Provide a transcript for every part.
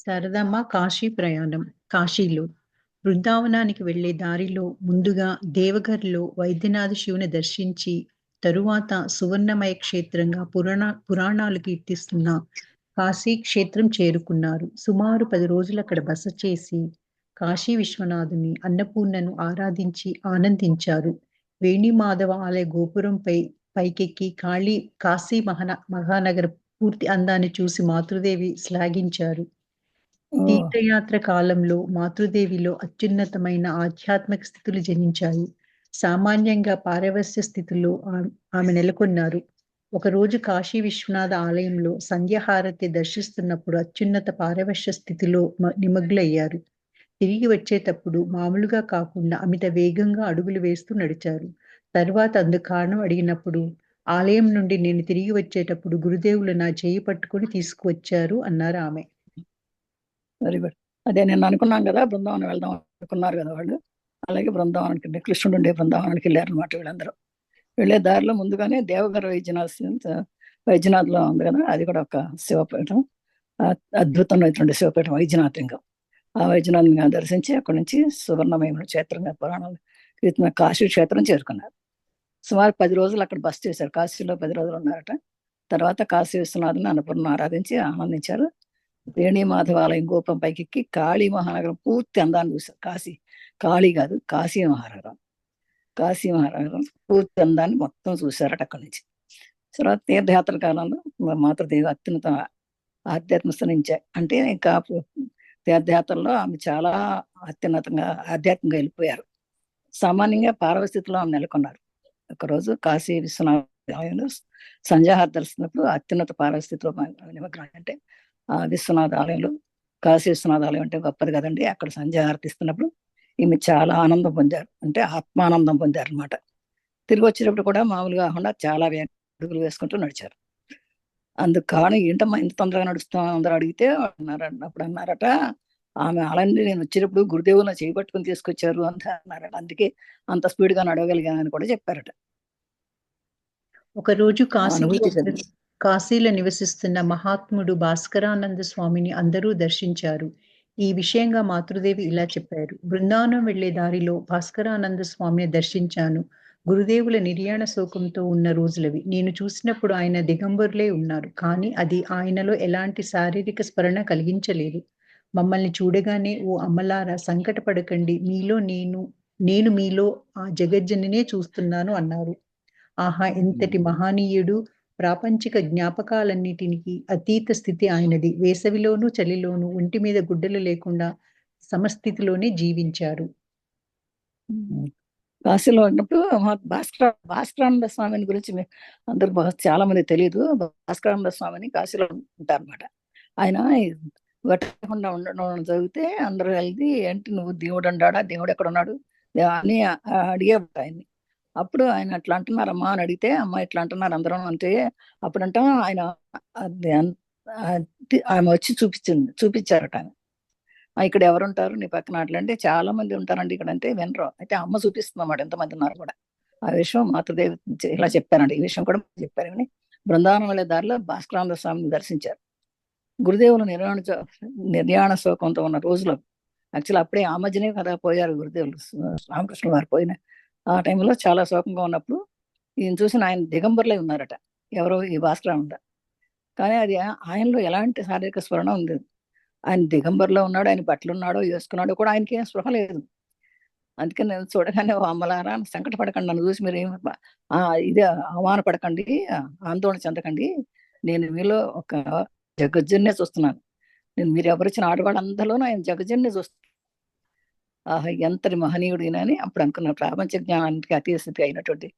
శారదమ్మ కాశీ ప్రయాణం. కాశీలో బృందావనానికి వెళ్లే దారిలో ముందుగా దేవఘర్‌లో వైద్యనాథ శివుని దర్శించి, తరువాత సువర్ణమయ క్షేత్రంగా పురాణాలు కీర్తిస్తున్న కాశీ క్షేత్రం చేరుకున్నారు. సుమారు 10 రోజులక్కడ బస చేసి, కాశీ విశ్వనాథుని, అన్నపూర్ణను ఆరాధించి ఆనందించారు. వేణిమాధవ ఆలయ గోపురంపై పైకెక్కి కాశీ మహానగర పూర్తి అందాన్ని చూసి మాతృదేవి శ్లాఘించారు. ఓహ్! తీర్థయాత్ర కాలంలో మాతృదేవిలో అత్యున్నతమైన ఆధ్యాత్మిక స్థితులు జనించాయి. సామాన్యంగా పారవస్య స్థితిలో ఆమె నెలకొన్నారు. ఒకరోజు కాశీ విశ్వనాథ ఆలయంలో సంధ్యాహారతి దర్శిస్తున్నప్పుడు అత్యున్నత పారవశ్య స్థితిలో నిమగ్నులయ్యారు. తిరిగి వచ్చేటప్పుడు మామూలుగా కాకుండా అమిత వేగంగా అడుగులు వేస్తూ నడిచారు. తర్వాత అందుకు కారణం అడిగినప్పుడు, ఆలయం నుండి నేను తిరిగి వచ్చేటప్పుడు గురుదేవులు నా చెయ్యి పట్టుకొని తీసుకువచ్చారు అన్నారు ఆమె. Very good. అదే నేను అనుకున్నాను కదా! బృందావనం వెళ్దాం అనుకున్నారు కదా వాళ్ళు. అలాగే బృందావనానికి కృష్ణుడు ఉండే బృందావనానికి వెళ్ళారనమాట వీళ్ళందరూ. వెళ్ళే దారిలో ముందుగానే దేవఘర వైద్యనాథ్‌లో ఉంది కదా! అది కూడా ఒక శివపీఠం. అద్భుతమైనటువంటి శివపీఠం వైద్యనాథలింగం. ఆ వైద్యనాథలింగం దర్శించి అక్కడి నుంచి సువర్ణమయమైన క్షేత్రంగా పురాణాలు కీర్తన కాశీ క్షేత్రం చేరుకున్నారు. సుమారు 10 రోజులు అక్కడ బస చేశారు. కాశీలో 10 రోజులు ఉన్నారట. తర్వాత కాశీ విశ్వనాథుని, అన్నపూర్ణను ఆరాధించి ఆనందించారు. వేణిమాధవాలయం గోపురం పైకెక్కి కాళీ మహానగరం పూర్తి అందాన్ని చూశారు. కాళీ కాదు, కాశీ మహానగరం. కాశీ మహానగరం పూర్తి అందాన్ని మొత్తం చూశారట అక్కడి నుంచి. తర్వాత తీర్థయాత్ర కాలంలో మాతృదేవి అత్యున్నత ఆధ్యాత్మిక అంటే ఇంకా తీర్థయాత్రలో ఆమె చాలా అత్యున్నతంగా ఆధ్యాత్మికంగా వెళ్ళిపోయారు. సామాన్యంగా పార్వస్థితిలో ఆమె నెలకొన్నారు. ఒకరోజు కాశీ విశ్వనాథ ఆలయంలో సంధ్యాహారతి దర్శిస్తున్నప్పుడు అత్యున్నత పార్వస్థితిలో నిమగ్నం. అంటే ఆ విశ్వనాథ ఆలయంలో కాశీ విశ్వనాథ ఆలయం అంటే గొప్పది కదండి. అక్కడ సంధ్యాహారతి ఇస్తున్నప్పుడు ఈమె చాలా ఆనందం పొందారు. అంటే ఆత్మానందం పొందారు అనమాట. తిరిగి వచ్చేటప్పుడు కూడా మామూలుగా కాకుండా చాలా అడుగులు వేసుకుంటూ నడిచారు. అందుకు కారణం ఏంటమ్మా ఇంత తొందరగా నడుస్తాం అందరూ అడిగితే అప్పుడు అన్నారట, ఆమె ఆలయం నేను వచ్చేటప్పుడు గురుదేవులు నా చేయి పట్టుకుని తీసుకొచ్చారు అంత అన్నారట. అందుకే అంత స్పీడ్గా నడవగలిగానని కూడా చెప్పారట. ఒకరోజు అనుభూతి కాశీలో నివసిస్తున్న మహాత్ముడు భాస్కరానంద స్వామిని అందరూ దర్శించారు. ఈ విషయంగా మాతృదేవి ఇలా చెప్పారు. బృందావనం వెళ్లే దారిలో భాస్కరానంద స్వామిని దర్శించాను. గురుదేవుల నిర్యాణ శోకంతో ఉన్న రోజులవి. నేను చూసినప్పుడు ఆయన దిగంబరులే ఉన్నారు. కానీ అది ఆయనలో ఎలాంటి శారీరక స్మరణ కలిగించలేదు. మమ్మల్ని చూడగానే ఓ అమ్మలారా సంకటపడకండి, నేను మీలో ఆ జగజ్జనినే చూస్తున్నాను అన్నారు. ఆహా! ఎంతటి మహనీయుడు! ప్రాపంచిక జ్ఞాపకాలన్నిటికి అతీత స్థితి ఆయనది. వేసవిలోనూ, చలిలోనూ ఒంటి మీద గుడ్డలు లేకుండా సమస్థితిలోనే జీవించారు. కాశీలో ఉన్నప్పుడు భాస్కరానంద స్వామిని గురించి అందరికి చాలా మంది తెలియదు. భాస్కరానంద స్వామిని కాశీలో ఉంటారన్నమాట. ఆయన వెట్టకుండా ఉండడం జరిగితే అందరూ వెళ్ళి ఏంటి నువ్వు దేవుడు అంటాడా, దేవుడు ఎక్కడ ఉన్నాడు అని అడిగేవాడు ఆయన్ని. అప్పుడు ఆయన అట్లా అంటున్నారమ్మా అని అడిగితే, అమ్మ ఇట్లా అంటున్నారు అందరం అంటే, అప్పుడంట ఆయన ఆమె వచ్చి చూపించారట ఆయన. ఇక్కడ ఎవరుంటారు నీ పక్కన అట్లంటే చాలా మంది ఉంటారండి ఇక్కడ అంటే వినరు. అయితే అమ్మ చూపిస్తుందన్నమాట ఎంతమంది ఉన్నారు కూడా. ఆ విషయం మాతృదేవి ఇలా చెప్పారండి. ఈ విషయం కూడా చెప్పారని బృందావనం వెళ్ళే దారిలో భాస్కరానంద స్వామిని దర్శించారు. గురుదేవులు నిర్యాణ శోకంతో ఉన్న రోజులో యాక్చువల్ అప్పుడే ఆ మధ్యనే కదా పోయారు గురుదేవులు రామకృష్ణ వారు పోయిన ఆ టైంలో చాలా శోకంగా ఉన్నప్పుడు ఈయన చూసిన ఆయన దిగంబరులై ఉన్నారట. ఎవరో ఈ భాస్కరానంద. కానీ అది ఆయనలో ఎలాంటి శారీరక స్మరణ ఉంది. ఆయన దిగంబర్లో ఉన్నాడు, ఆయన బట్టలు ఉన్నాడో వేసుకున్నాడో కూడా ఆయనకి ఏం స్పృహ లేదు. అందుకని నేను చూడగానే అమ్మలారా సంకటపడకండి, నన్ను చూసి మీరు ఇదే అవమానపడకండి, ఆందోళన చెందకండి, నేను మీలో ఒక జగజ్జన్నే చూస్తున్నాను. మీరు ఎవరిచ్చిన ఆడవాళ్ళందరిలోనూ ఆయన జగజ్జన్నే చూస్తున్నాను. ఆహా ఎంతటి మహనీయుడినా అని అప్పుడు అనుకున్నాను. ప్రాపంచ జ్ఞానానికి అతీత స్థితి అయినటువంటి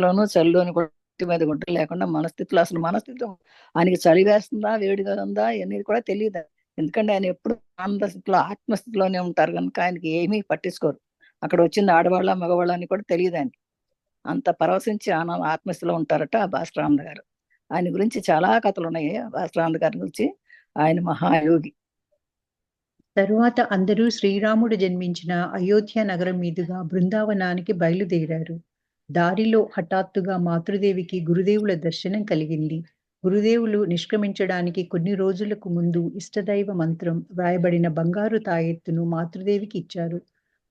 లోను చలిలోను కూడా మీద గుడ్డ లేకుండా మనస్థితిలో అసలు ఆయనకి చలి వేస్తుందా వేడిగా ఉందా అనేది కూడా తెలియదు. ఎందుకంటే ఆయన ఎప్పుడు ఆనంద స్థితిలో ఆత్మస్థితిలోనే ఉంటారు కనుక ఆయనకి ఏమీ పట్టించుకోరు. అక్కడ వచ్చింది ఆడవాళ్ళ మగవాళ్ళ అని కూడా తెలియదు ఆయన. అంత పరవశించి ఆత్మస్థితిలో ఉంటారట భాస్కరానంద గారు. ఆయన గురించి చాలా కథలు ఉన్నాయి భాస్కరానంద గారి గురించి. ఆయన మహాయోగి. తరువాత అందరూ శ్రీరాముడు జన్మించిన అయోధ్య నగరం మీదుగా బృందావనానికి బయలుదేరారు. దారిలో హఠాత్తుగా మాతృదేవికి గురుదేవుల దర్శనం కలిగింది. గురుదేవులు నిష్క్రమించడానికి కొన్ని రోజులకు ముందు ఇష్టదైవ మంత్రం వ్రాయబడిన బంగారు తాయెత్తును మాతృదేవికి ఇచ్చారు.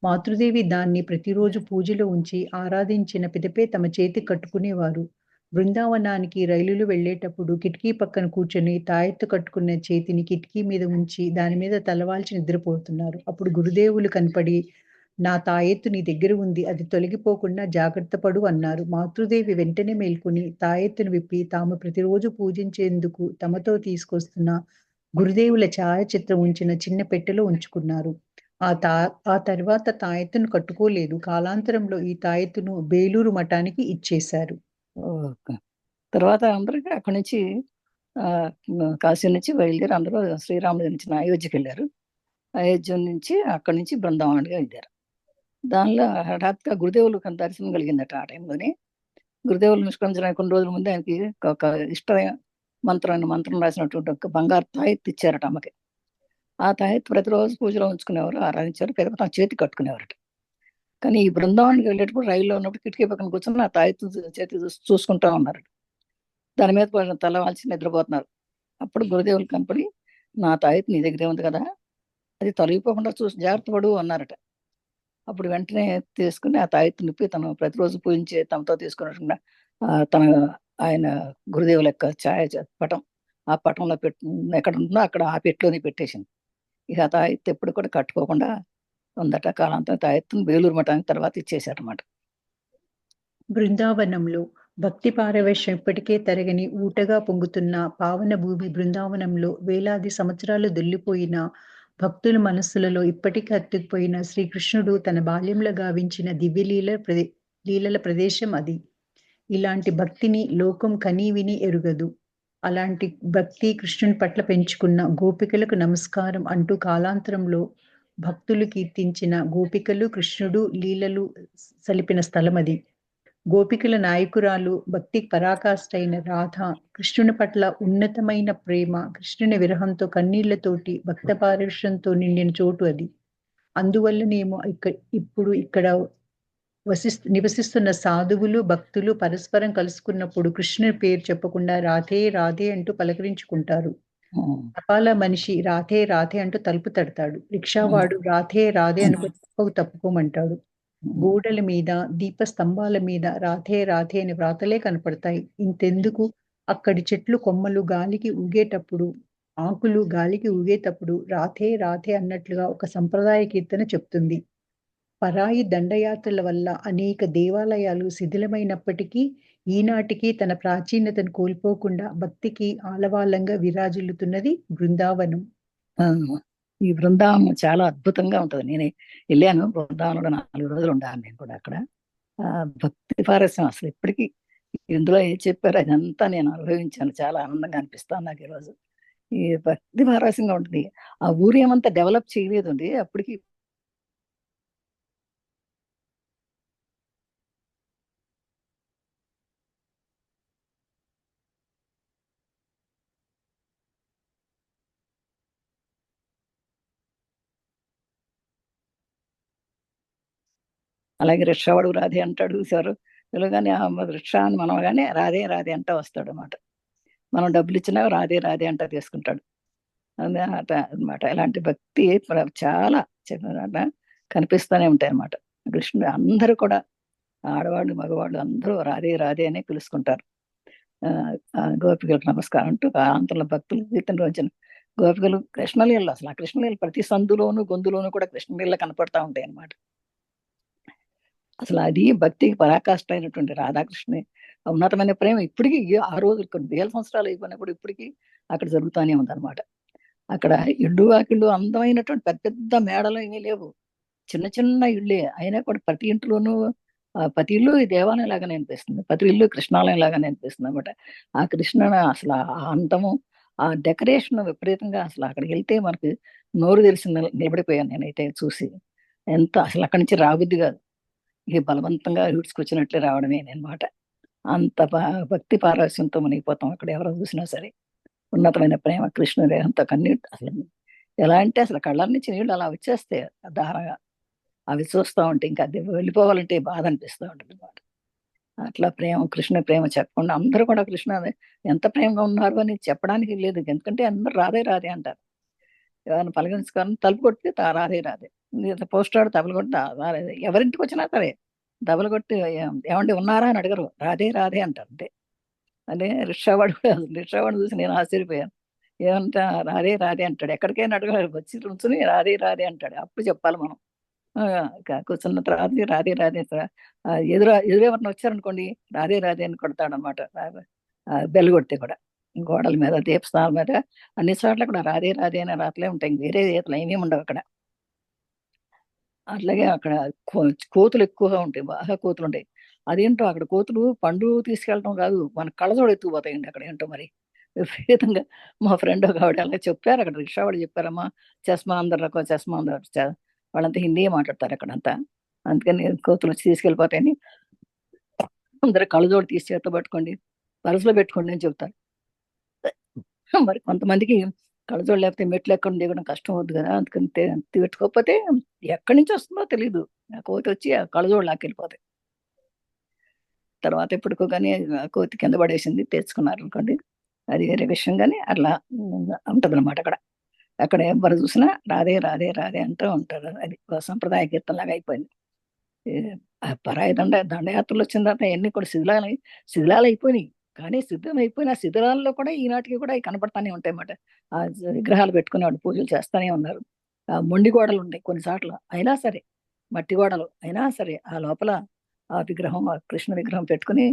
మాతృదేవి దాన్ని ప్రతిరోజు పూజలో ఉంచి ఆరాధించిన పిదపే తమ చేతికి కట్టుకునేవారు. బృందావనానికి రైలులో వెళ్ళేటప్పుడు కిటికీ పక్కన కూర్చొని తాయెత్తు కట్టుకున్న చేతిని కిటికీ మీద ఉంచి దాని మీద తలవాల్చి నిద్రపోతున్నారు. అప్పుడు గురుదేవులు కనపడి, "నా తాయెత్తు నీ దగ్గర ఉంది. అది తొలగిపోకుండా జాగ్రత్త పడు" అన్నారు. మాతృదేవి వెంటనే మేల్కొని తాయెత్తును విప్పి తాము ప్రతిరోజు పూజించేందుకు తమతో తీసుకొస్తున్న గురుదేవుల ఛాయాచిత్రం ఉంచిన చిన్న పెట్టెలో ఉంచుకున్నారు. ఆ తా ఆ తర్వాత తాయెత్తును కట్టుకోలేదు. కాలాంతరంలో ఈ తాయెత్తును బేలూరు మఠానికి ఇచ్చేశారు. ఓకే. తర్వాత అందరికి అక్కడి నుంచి కాశీ నుంచి బయలుదేరి అందరూ శ్రీరాముడి నుంచి అయోధ్యకెళ్ళారు. అయోధ్య నుంచి అక్కడి నుంచి బృందావనానికి వెళ్ళారు. దానిలో హఠాత్తుగా గురుదేవులకు దర్శనం కలిగిందట ఆ టైంలోనే. గురుదేవులు నిష్క్రమించడానికి కొన్ని రోజుల ముందే ఆయనకి ఒక ఇష్ట మంత్రం రాసినటువంటి ఒక బంగారు తాయెత్తు ఇచ్చారట అమ్మకి. ఆ తాయెత్తు ప్రతిరోజు పూజలో ఉంచుకునేవారు, ఆరాధించారు. పెద్దపతి ఆ చేతికి కట్టుకునేవారట. కానీ ఈ బృందావనానికి వెళ్ళేటప్పుడు రైల్లో ఉన్నప్పుడు కిటికీ పక్కన కూర్చొని ఆ తాయెత్తు చేతి చూసుకుంటా ఉన్నారు. దాని మీద తల వాల్చి నిద్రపోతున్నారు. అప్పుడు గురుదేవులు కనపడి, "నా తాయెత్తు నీ దగ్గరే ఉంది కదా, అది తొలగిపోకుండా చూసి జాగ్రత్త పడు" అన్నారట. అప్పుడు వెంటనే తీసుకుని ఆ తాయెత్తు నిప్పి తను ప్రతిరోజు పూజించే తమతో తీసుకున్నట్టుగా తన ఆయన గురుదేవుల యొక్క పటం ఆ పటంలో ఎక్కడ ఉందో అక్కడ ఆ పెట్టిలోనే పెట్టేసింది. ఇక ఆ తాయెత్తు ఎప్పుడు కూడా కట్టుకోకుండా ఉందట. కాలాంతం తాయెత్తును బేలూరు మఠానికి తర్వాత ఇచ్చేశారన్నమాట. బృందావనంలో భక్తి పారవశ్యం ఇప్పటికే తరగని ఊటగా పొంగుతున్న పావన భూమి బృందావనంలో వేలాది సంవత్సరాలు దొల్లిపోయిన భక్తుల మనస్సులలో ఇప్పటికీ అతుక్కుపోయిన శ్రీకృష్ణుడు తన బాల్యంలో గావించిన లీలల ప్రదేశం అది. ఇలాంటి భక్తిని లోకం కనీ విని ఎరుగదు. అలాంటి భక్తి కృష్ణుని పట్ల పెంచుకున్న గోపికలకు నమస్కారం అంటూ కాలాంతరంలో భక్తులు కీర్తించిన గోపికలు కృష్ణుడు లీలలు సలిపిన స్థలమది. గోపికల నాయకురాలు భక్తి పరాకాష్ఠైన రాధ కృష్ణుని పట్ల ఉన్నతమైన ప్రేమ, కృష్ణుని విరహంతో కన్నీళ్లతోటి భక్త పారవశ్యంతో నిండిన చోటు అది. అందువల్లనేమో ఇప్పుడు ఇక్కడ నివసిస్తున్న సాధువులు భక్తులు పరస్పరం కలుసుకున్నప్పుడు కృష్ణుని పేరు చెప్పకుండా రాధే రాధే అంటూ పలకరించుకుంటారు. తపాలా మనిషి రాధే రాధే అంటూ తలుపు తడతాడు. రిక్షావాడు రాధే రాధే అనుకుని తప్పుకోమంటాడు. గోడల మీద దీపస్తంభాల మీద రాధే రాధే అని వ్రాతలే కనపడతాయి. ఇంతెందుకు, అక్కడి చెట్లు కొమ్మలు గాలికి ఊగేటప్పుడు ఆకులు గాలికి ఊగేటప్పుడు రాధే రాధే అన్నట్లుగా ఒక సంప్రదాయ కీర్తన చెప్తుంది. పరాయి దండయాత్రల వల్ల అనేక దేవాలయాలు శిథిలమైనప్పటికీ ఈనాటికి తన ప్రాచీనతను కోల్పోకుండా భక్తికి ఆలవాలంగా విరాజిల్లుతున్నది బృందావనం. ఈ బృందావనం చాలా అద్భుతంగా ఉంటది. నేనే వెళ్ళాను బృందావనంలో 4 రోజులు ఉండాను నేను కూడా అక్కడ. భక్తి పారస్యం అసలు ఇప్పటికీ ఇందులో ఏం చెప్పారో అదంతా నేను అనుభవించాను. చాలా ఆనందంగా అనిపిస్తాను నాకు ఈరోజు. ఈ భక్తి పారస్యంగా ఉంటుంది. ఆ ఊరు ఏమంతా డెవలప్ చేయలేదండి అప్పటికి. అలాగే రిక్షావాడు రాధే అంటాడు సారు. పిలవగానే రిక్షా అని మనం కానీ రాధే రాధే అంటా వస్తాడనమాట. మనం డబ్బులు ఇచ్చినా రాధే రాధే అంటా తీసుకుంటాడు. అనమాట. ఇలాంటి భక్తి చాలా కనిపిస్తూనే ఉంటాయి అన్నమాట. కృష్ణుడు అందరూ కూడా ఆడవాళ్ళు మగవాళ్ళు అందరూ రాధే రాధే అని పిలుచుకుంటారు. గోపికలకు నమస్కారం అంటూ ఆంధ్రలో భక్తులు కీర్తన రోజున గోపికలు కృష్ణలీలలు అసలు ఆ కృష్ణలీల ప్రతి సందులోను గొంతులోను కూడా కృష్ణలీల కనపడతా ఉంటాయి అన్నమాట. అసలు అది భక్తికి పరాకాష్ఠ అయినటువంటి రాధాకృష్ణ ఉన్నతమైన ప్రేమ ఇప్పటికీ ఆ రోజు కొన్ని వేల సంవత్సరాలు అయిపోయినప్పుడు ఇప్పటికీ అక్కడ జరుగుతూనే ఉందన్నమాట. అక్కడ ఇళ్ళు వాకిళ్ళు అందమైనటువంటి పెద్ద పెద్ద మేడలు ఏమీ లేవు. చిన్న చిన్న ఇళ్ళే అయినా కూడా ప్రతి ఇంట్లోనూ ప్రతి ఇల్లు దేవాలయం లాగానే అనిపిస్తుంది. ప్రతి ఇల్లు కృష్ణాలయం లాగానే అనిపిస్తుంది అనమాట. ఆ కృష్ణ అసలు ఆ అందము ఆ డెకరేషన్ విపరీతంగా అసలు అక్కడికి వెళ్తే మనకి నోరు తెరిచి నిలబడిపోయాను నేనైతే చూసి. ఎంత అసలు అక్కడి నుంచి రాబుద్ది కాదు. ఇక బలవంతంగా ఈడ్చుకొచ్చినట్లే రావడమే అనమాట. అంత భక్తి పారవశ్యంతో మునిగిపోతాం అక్కడ ఎవరో చూసినా సరే. ఉన్నతమైన ప్రేమ కృష్ణుడి అంత కన్నీళ్ళు అసలు ఎలా అంటే అసలు కళ్ళ నుంచి నీళ్ళు అలా వచ్చేస్తాయి ధారగా. అవి చూస్తూ ఉంటే ఇంకా అది వెళ్ళిపోవాలంటే బాధ అనిపిస్తూ ఉంటుంది అనమాట. అట్లా ప్రేమ, కృష్ణ ప్రేమ చెప్పకుండా అందరూ కూడా కృష్ణ ఎంత ప్రేమగా ఉన్నారు అని చెప్పడానికి లేదు. ఎందుకంటే అందరూ రాధే రాధే అంటారు. ఎవరైనా పలకరించుకోవాలని తలుపు కొడితే రాధే రాధే, పోస్ట్ ఆడు తబలు కొట్టి రాధే, ఎవరింటికి వచ్చినా సరే దెబ్బలు కొట్టి ఏమండి ఉన్నారా అని అడగరు, రాధే రాధే అంటారు అంతే. అంటే రిక్షావాడు కూడా, రిక్షావాడిని చూసి నేను ఆశ్చర్యపోయాను. ఏమంటా రాధే రాధే అంటాడు, ఎక్కడికైనా అడగడు, వచ్చి నుంచుని రాధే రాధే అంటాడు. అప్పుడు చెప్పాలి మనం. కూర్చున్న తర్వాత రాధే రాధే ఎదురెవరిని వచ్చారనుకోండి రాధే రాధే అని కొడతాడనమాట. బెల్ కొడితే కూడా గోడల మీద, దీపస్థానాల మీద, అన్ని చోట్ల కూడా రాధే రాధే అనే రాతలే ఉంటాయి. వేరే ఈతలు ఏమీ ఉండవు అక్కడ. అట్లాగే అక్కడ కోతులు ఎక్కువగా ఉంటాయి, బాగా కోతులు ఉంటాయి. అదేంటో అక్కడ కోతులు పండు తీసుకెళ్ళటం కాదు, మన కళ్ళజోడు ఎత్తుకుపోతాయండి అక్కడ. ఏంటో మరి విపరీతంగా. మా ఫ్రెండ్ ఒక ఆవిడ అలా చెప్పారు, అక్కడ రిక్షా వాడు చెప్పారమ్మా, చస్మా అందరు రకం చస్మా అందరు, వాళ్ళంతా హిందీ మాట్లాడతారు అక్కడంతా. అందుకని కోతులు వచ్చి తీసుకెళ్ళిపోతాయని అందరు కళ్ళజోడు తీసి చేత్తో పట్టుకోండి, పరసులో పెట్టుకోండి అని చెప్తారు. మరి కొంతమందికి కళ్ళజోడు లేకపోతే మెట్లు ఎక్కడ దిగడం కష్టం అవుద్ది కదా, అందుకని పెట్టుకోకపోతే ఎక్కడి నుంచి వస్తుందో తెలియదు, ఆ కోతి వచ్చి ఆ కళ్ళజోడు లాక్కెళ్ళిపోతాయి. తర్వాత ఎప్పటికో కానీ ఆ కోతి కింద పడేసింది, తెచ్చుకున్నారు అనుకోండి, అది వేరే విషయం. కానీ అట్లా ఉంటది అనమాట అక్కడ. అక్కడ ఎవరు చూసినా రాధే రాధే రాధే అంటూ ఉంటారు. అది ఒక సంప్రదాయ కీర్తనలాగా అయిపోయింది. పరాయి దండయాత్రలు వచ్చిన తర్వాత ఎన్ని కూడా శిథిలాలు అయిపోయినాయి. కానీ సిద్ధం అయిపోయిన శిథిలాల్లో కూడా ఈనాటికి కూడా అవి కనపడతానే ఉంటాయి అన్నమాట. ఆ విగ్రహాలు పెట్టుకుని వాడు పూజలు చేస్తానే ఉన్నారు. ఆ మొండి గోడలు ఉంటాయి కొన్ని చోట్ల, అయినా సరే మట్టి గోడలు అయినా సరే ఆ లోపల ఆ విగ్రహం, ఆ కృష్ణ విగ్రహం పెట్టుకుని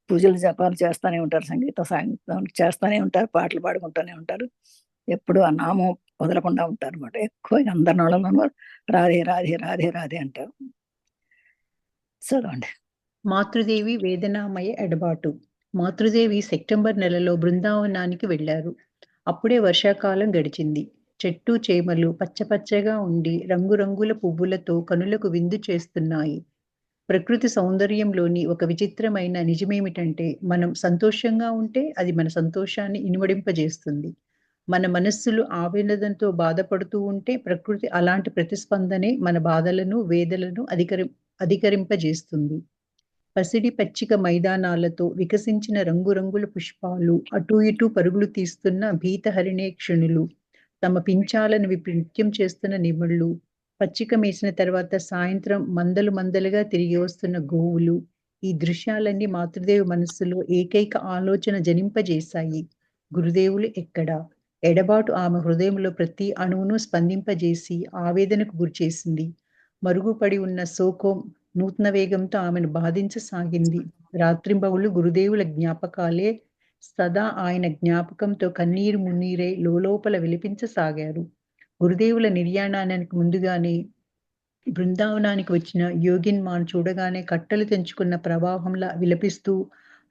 పూజలు జపాలు చేస్తానే ఉంటారు, సంగీతం చేస్తానే ఉంటారు, పాటలు పాడుకుంటూనే ఉంటారు. ఎప్పుడు ఆ నామం వదలకుండా ఉంటారు అనమాట. ఎక్కువ అందరి నోళ్ళలోనూ రాధే రాధే రాధే రాధే అంటారు. చదవండి. మాతృదేవి వేదనామయ ఎడబాటు. మాతృదేవి సెప్టెంబర్ నెలలో బృందావనానికి వెళ్లారు. అప్పుడే వర్షాకాలం గడిచింది. చెట్టు చేమలు పచ్చపచ్చగా ఉండి రంగురంగుల పువ్వులతో కనులకు విందు చేస్తున్నాయి. ప్రకృతి సౌందర్యంలోని ఒక విచిత్రమైన నిజమేమిటంటే, మనం సంతోషంగా ఉంటే అది మన సంతోషాన్ని ఇనుమడింపజేస్తుంది. మన మనస్సులు ఆవేదనతో బాధపడుతూ ఉంటే ప్రకృతి అలాంటి ప్రతిస్పందనే మన బాధలను, వేదనలను అధికరింపజేస్తుంది. పసిడి పచ్చిక మైదానాలతో వికసించిన రంగురంగుల పుష్పాలు, అటూ ఇటూ పరుగులు తీస్తున్న భీతహరిణేక్షణులు, తమ పించాలను విప్పి నృత్యం చేస్తున్న నిమిళ్ళు, పచ్చిక మేసిన తర్వాత సాయంత్రం మందలు మందలుగా తిరిగి వస్తున్న గోవులు, ఈ దృశ్యాలన్నీ మాతృదేవి మనస్సులో ఏకైక ఆలోచన జనింపజేశాయి: గురుదేవులు ఎక్కడా? ఎడబాటు ఆమె హృదయంలో ప్రతి అణువును స్పందింపజేసి ఆవేదనకు గురిచేసింది. మరుగుపడి ఉన్న శోకం నూతన వేగంతో ఆమెను బాధించసాగింది. రాత్రింబవళ్ళు గురుదేవుల జ్ఞాపకాలే సదా ఆయన జ్ఞాపకంతో కన్నీరు మున్నీరై లోలోపల విలపించసాగారు. గురుదేవుల నిర్యాణానికి ముందుగానే బృందావనానికి వచ్చిన యోగిన్మాన్ చూడగానే కట్టలు తెంచుకున్న ప్రవాహంలా విలపిస్తూ,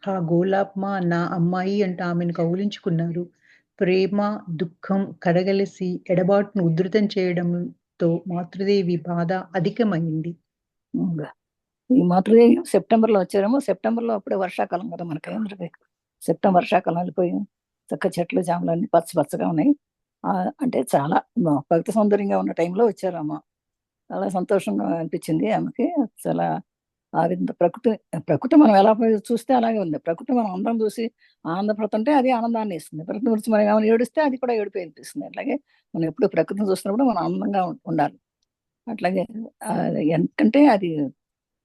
హా గోలాప్మా, నా అమ్మాయి అంటూ ఆమెను కౌగిలించుకున్నారు. ప్రేమ, దుఃఖం కడగలిసి ఎడబాటును ఉధృతం చేయడంతో మాతృదేవి బాధ అధికమైంది. ఈ మాతృదేవి సెప్టెంబర్లో వచ్చారేమో. సెప్టెంబర్లో అప్పుడే వర్షాకాలం కదా మనకి అందరికి. సెప్టెంబర్ వర్షాకాలం వెళ్ళిపోయి చక్క చెట్లు జాములు అన్ని పచ్చ పచ్చగా ఉన్నాయి. అంటే చాలా భక్తి సౌందర్యంగా ఉన్న టైంలో వచ్చారమ్మ. చాలా సంతోషంగా అనిపించింది ఆమెకి. చాలా ఆ విధంగా ప్రకృతి మనం ఎలా చూస్తే అలాగే ఉంది. ప్రకృతి మనం అందరం చూసి ఆనందపడుతుంటే అది ఆనందాన్ని ఇస్తుంది. ప్రకృతి గురించి మనం ఏమైనా ఏడిస్తే అది కూడా ఏడిపోయి అనిపిస్తుంది. అట్లాగే మనం ఎప్పుడు ప్రకృతిని చూస్తున్నప్పుడు మనం ఆనందంగా ఉండాలి. అట్లాగే ఎందుకంటే అది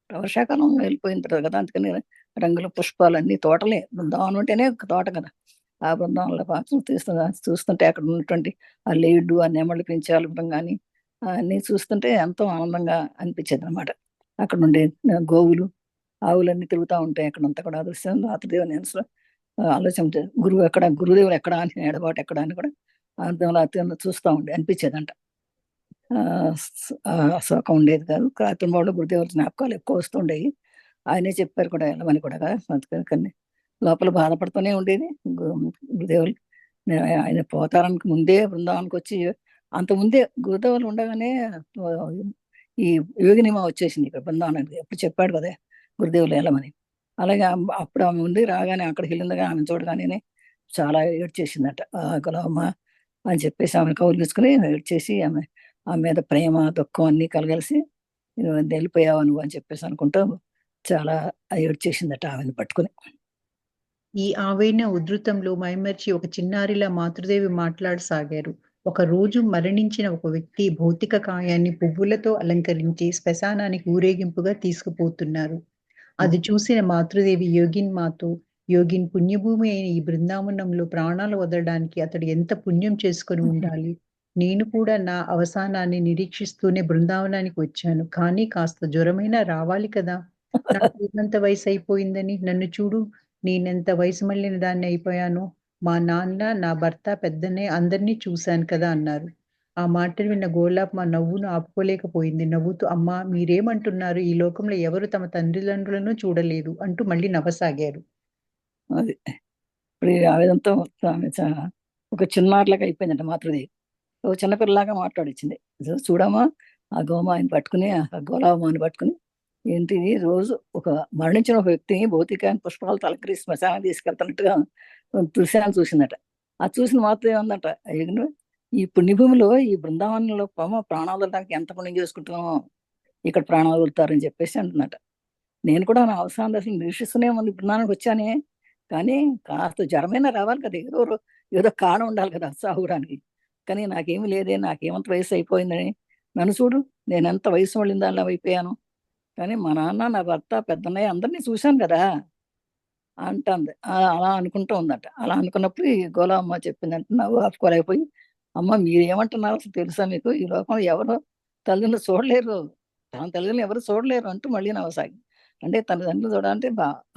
వర్షాకాలం వెళ్ళిపోయిన తర్వాత కదా, అందుకని రంగుల పుష్పాలన్నీ తోటలే. బృందావనం అంటేనే ఒక తోట కదా. ఆ బృందావనంలో చూస్తుంటే అక్కడ ఉన్నటువంటి ఆ లేడు, ఆ నెమళ్ళు పెంచాలడం కానీ అన్నీ చూస్తుంటే ఎంతో ఆనందంగా అనిపించేది అనమాట. అక్కడ ఉండే గోవులు, ఆవులన్నీ తిరుగుతూ ఉంటాయి అక్కడంతా కూడా. దృశ్యం రాత్రిదేవుని ఆలోచన గురుదేవులు ఎక్కడ అని, ఎడబాటు ఎక్కడ అని కూడా అర్థంలో చూస్తూ ఉండే అనిపించేదంట. శోకం ఉండేది కాదు. రాత్రింబవళ్ళు గురుదేవుల జ్ఞాపకాలు ఎక్కువ వస్తుండేవి. ఆయనే చెప్పారు కూడా వెళ్ళమని కూడా కానీ లోపల బాధపడుతూనే ఉండేది. గురుదేవులు ఆయన పోతారానికి ముందే బృందావనానికి వచ్చి, అంతకుముందే గురుదేవులు ఉండగానే ఈ యోగినిమ వచ్చేసింది ఇక్కడ బృందావనానికి. ఎప్పుడు చెప్పాడు కదా గురుదేవులు వెళ్ళమని. అలాగే అప్పుడు ఆమె ఉంది రాగానే అక్కడికి వెళ్ళిందిగా ఆమె చూడగానే చాలా ఏడ్చేసిందట. గులామ్మ అని చెప్పేసి ఆమె కౌగిలించుకుని ఏడ్చేసి ఆమె మీద ప్రేమ దుఃఖం అన్నీ కలగలిసి, వెళ్ళిపోయావు నువ్వు అని చెప్పేసి అనుకుంటూ చాలా ఏడ్చేసిందట ఆమెను పట్టుకుని. ఈ ఆవేన ఉధృతంలో మైమరిచి ఒక చిన్నారిలా మాతృదేవి మాట్లాడసాగారు. ఒక రోజు మరణించిన ఒక వ్యక్తి భౌతిక కాయాన్ని పువ్వులతో అలంకరించి శ్మశానానికి ఊరేగింపుగా తీసుకుపోతున్నారు. అది చూసిన మాతృదేవి యోగిన్మాతో, యోగిన్ పుణ్యభూమి అయిన ఈ బృందావనంలో ప్రాణాలు వదలడానికి అతడు ఎంత పుణ్యం చేసుకొని ఉండాలి. నేను కూడా నా అవసానాన్ని నిరీక్షిస్తూనే బృందావనానికి వచ్చాను. కానీ కాస్త జ్వరమైనా రావాలి కదా! నాకు ఏమంత వయసయిపోయిందని, నన్ను చూడు, నేనెంత వయసు మళ్ళిన దాన్ని అయిపోయానో. మా నాన్న, నా భర్త, పెద్దన్నయ్య అందరినీ చూశాను కదా అన్నారు. ఆ మాటలు విన్న గోలాప్ నవ్వును ఆపుకోలేకపోయింది. నవ్వుతూ, అమ్మా మీరేమంటున్నారు? ఈ లోకంలో ఎవరు తమ తల్లిదండ్రులను చూడలేదు అంటూ మళ్ళీ నవ్వసాగారు. అది ఇప్పుడు ఆవిడంతా ఆమె ఒక చిన్నారులాగా అయిపోయిందంట మాతృదేవి. ఓ చిన్నపిల్లలాగా మాట్లాడిచ్చింది. చూడమ్మా, ఆ గోమాని పట్టుకుని, ఆ గోలామాని పట్టుకుని, ఏంటిది రోజు ఒక మరణించిన ఒక వ్యక్తిని భౌతికాన్ని పుష్పాలు తలకరించి శ్మశానం తీసుకెళ్తున్నట్టుగా దృశ్యాన్ని చూసిందట. అది చూసిన మాత్రం ఏమందట, "అయ్యో, ఈ పుణ్యభూమిలో ఈ బృందావనంలో ప్రాణాలు వదలడానికి ఎంత పుణ్యం చేసుకుంటున్నామో ఇక్కడ ప్రాణాలు వదులుతారని చెప్పేసి అంటున్నట. నేను కూడా నా అవసరం దశ నిరీక్షిస్తూనే ఉంది, బృందావనానికి వచ్చానే, కానీ కాస్త జ్వరమైనా రావాలి కదా, ఏదో కారణం ఉండాలి కదా సాగుడానికి. కానీ నాకేమీ లేదే, నాకేమంత వయసు అయిపోయిందని, నన్ను చూడు, నేనెంత వయసు మళ్ళిన దానిలా అయిపోయాను. కానీ మా నాన్న, నా భర్త, పెద్దన్నయ్య అందరినీ చూశాను కదా అంటుంది. అలా అనుకుంటూ ఉందట. అలా అనుకున్నప్పుడు ఈ గోలమ్మ చెప్పిందంటే నవ్వు ఆపుకోలేకపోయి, అమ్మ మీరేమంటున్నారో అసలు తెలుసా మీకు? ఈ లోకంలో ఎవరు తల్లిదండ్రులు చూడలేరు, తన తల్లిదండ్రులు ఎవరు చూడలేరు అంటూ మళ్ళీ నవ్వసాగింది. అంటే తల్లిదండ్రులు చూడాలంటే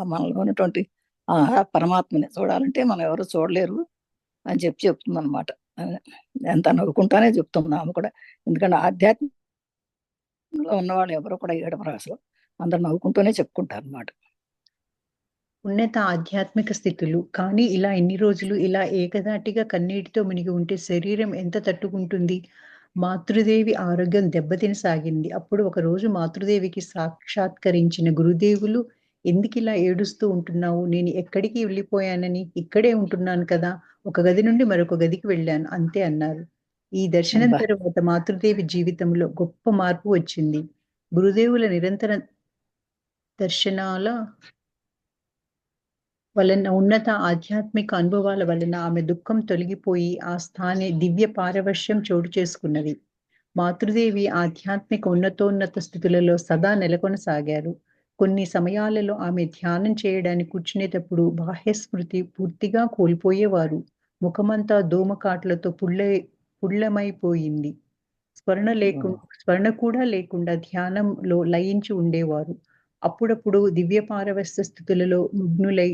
మనలో ఉన్నటువంటి ఆ పరమాత్మని చూడాలంటే మనం ఎవరు చూడలేరు అని చెప్తుందనమాట. ఎంత నవ్వుకుంటానే చెప్తుంది ఆమె కూడా. ఎందుకంటే ఆధ్యాత్మికంలో ఉన్నవాళ్ళు ఎవరు కూడా ఏడవరు అసలు. అందరూ నవ్వుకుంటూనే చెప్పుకుంటారనమాట. ఉన్నత ఆధ్యాత్మిక స్థితులు. కానీ ఇలా ఎన్ని రోజులు ఇలా ఏకధాటిగా కన్నీటితో మునిగి ఉంటే శరీరం ఎంత తట్టుకుంటుంది? మాతృదేవి ఆరోగ్యం దెబ్బతినసాగింది. అప్పుడు ఒకరోజు మాతృదేవికి సాక్షాత్కరించిన గురుదేవులు, "ఎందుకిలా ఏడుస్తూ ఉంటున్నావు? నేను ఎక్కడికి వెళ్ళిపోయానని? ఇక్కడే ఉంటున్నాను కదా! ఒక గది నుండి మరొక గదికి వెళ్ళాను అంతే" అన్నారు. ఈ దర్శనం అబ్బా! తరువాత మాతృదేవి జీవితంలో గొప్ప మార్పు వచ్చింది. గురుదేవుల నిరంతర దర్శనాల వలన ఉన్నత ఆధ్యాత్మిక అనుభవాల వలన ఆమె దుఃఖం తొలగిపోయి ఆ స్థానే దివ్య పారవశ్యం చోటు చేసుకున్నది. మాతృదేవి ఆధ్యాత్మిక ఉన్నతోన్నత స్థితులలో సదా నెలకొనసాగారు. కొన్ని సమయాలలో ఆమె ధ్యానం చేయడానికి కూర్చునేటప్పుడు బాహ్య స్మృతి పూర్తిగా కోల్పోయేవారు. ముఖమంతా దోమకాట్లతో పుల్లమైపోయింది. ఓహ్! స్మరణ కూడా లేకుండా ధ్యానంలో లయించి ఉండేవారు. అప్పుడప్పుడు దివ్య పారవస్య స్థితులలో మగ్నులై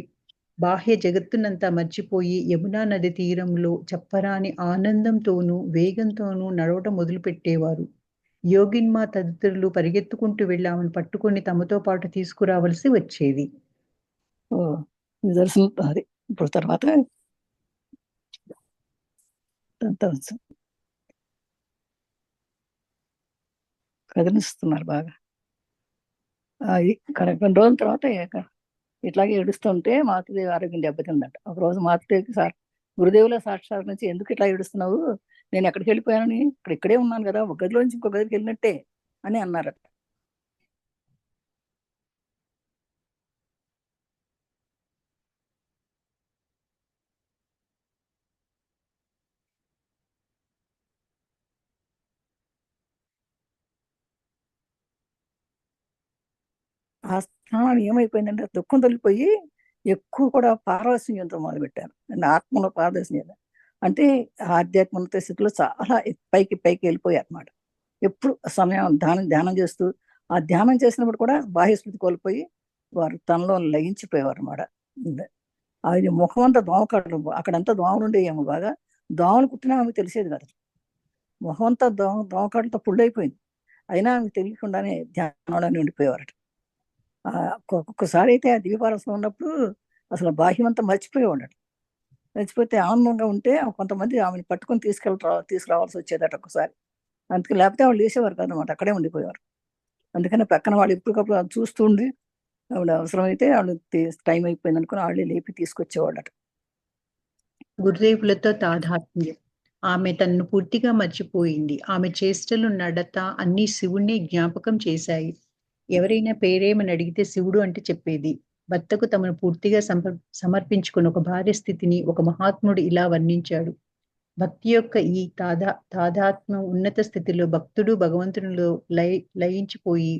బాహ్య జగత్తునంతా మర్చిపోయి యమునా నది తీరంలో చెప్పరాని ఆనందంతోనూ, వేగంతోనూ నడవటం మొదలుపెట్టేవారు. యోగిన్మా తదితరులు పరిగెత్తుకుంటూ వెళ్లి ఆమెను పట్టుకొని తమతో పాటు తీసుకురావలసి వచ్చేది. ఓహ్! నిదర్శనం అది. ఇప్పుడు తర్వాత కదిలిస్తున్నారు బాగా. అది కొన్ని రోజుల తర్వాత ఇట్లాగే ఏడుస్తుంటే మాతృదేవి ఆరోగ్యం దెబ్బతిందట. ఒకరోజు మాతృదేవికి గురుదేవుల సాక్షాత్కరించి, "ఎందుకు ఇట్లా ఏడుస్తున్నావు? నేను ఎక్కడికి వెళ్ళిపోయానని, ఇక్కడే ఉన్నాను కదా! ఒక గదిలో నుంచి ఇంకో గదికి వెళ్ళినట్టే" అని అన్నారట. ఆ స్థానం ఏమైపోయిందంటే దుఃఖం తొలగిపోయి ఎక్కువ కూడా పారవశ్యం చెందడం మొదలుపెట్టాను. నా ఆత్మలో పారవశ్యం చెందాను. అంటే ఆధ్యాత్మిక స్థితిలో చాలా పైకి పైకి వెళ్ళిపోయారన్నమాట. ఎప్పుడు సమయం ధ్యానం చేస్తూ, ఆ ధ్యానం చేసినప్పుడు కూడా బాహ్య స్మృతి కోల్పోయి వారు తనలో లయించిపోయేవారన్నమాట. అది ముఖం అంతా దోమకాట్లు, అక్కడంతా దోమలు ఉండేయేమో బాగా. దోమలు కుట్టినా ఆమెకు తెలిసేది కాదు. ముఖం అంతా దోమకాట్లతో పుల్లైపోయింది. అయినా ఆమెకు తెలియకుండానే ధ్యానంలోనే ఉండిపోయేవారట. ఒక్కొక్కసారి అయితే ఆ దివ్యపారవశ్యం ఉన్నప్పుడు అసలు బాహ్యమంతా మర్చిపోయేవాడట. మర్చిపోతే ఆనందంగా ఉంటే కొంతమంది ఆమెను పట్టుకొని తీసుకురావాల్సి వచ్చేదట ఒక్కసారి. అందుకే లేకపోతే ఆవిడ లేసేవారు కాదనమాట. అక్కడే ఉండిపోయేవారు. అందుకని పక్కన వాళ్ళు ఎప్పటికప్పుడు అది చూస్తూ ఉండి, ఆవిడ అవసరమైతే ఆవిడ టైం అయిపోయిందనుకుని ఆళ్ళే లేపి తీసుకొచ్చేవాళ్ళట. గురుదేవులతో తాదాత్మ్యం. ఆమె తనను పూర్తిగా మర్చిపోయింది. ఆమె చేష్టలు, నడత అన్నీ శివుణ్ణి జ్ఞాపకం చేశాయి. ఎవరైనా పేరేమని అడిగితే శివుడు అంటే చెప్పేది. భర్తకు తమను పూర్తిగా సమర్పించుకున్న ఒక భార్య స్థితిని ఒక మహాత్ముడు ఇలా వర్ణించాడు. భక్తి యొక్క ఈ తాదాత్మ్యం ఉన్నత స్థితిలో భక్తుడు భగవంతునిలో లయించిపోయి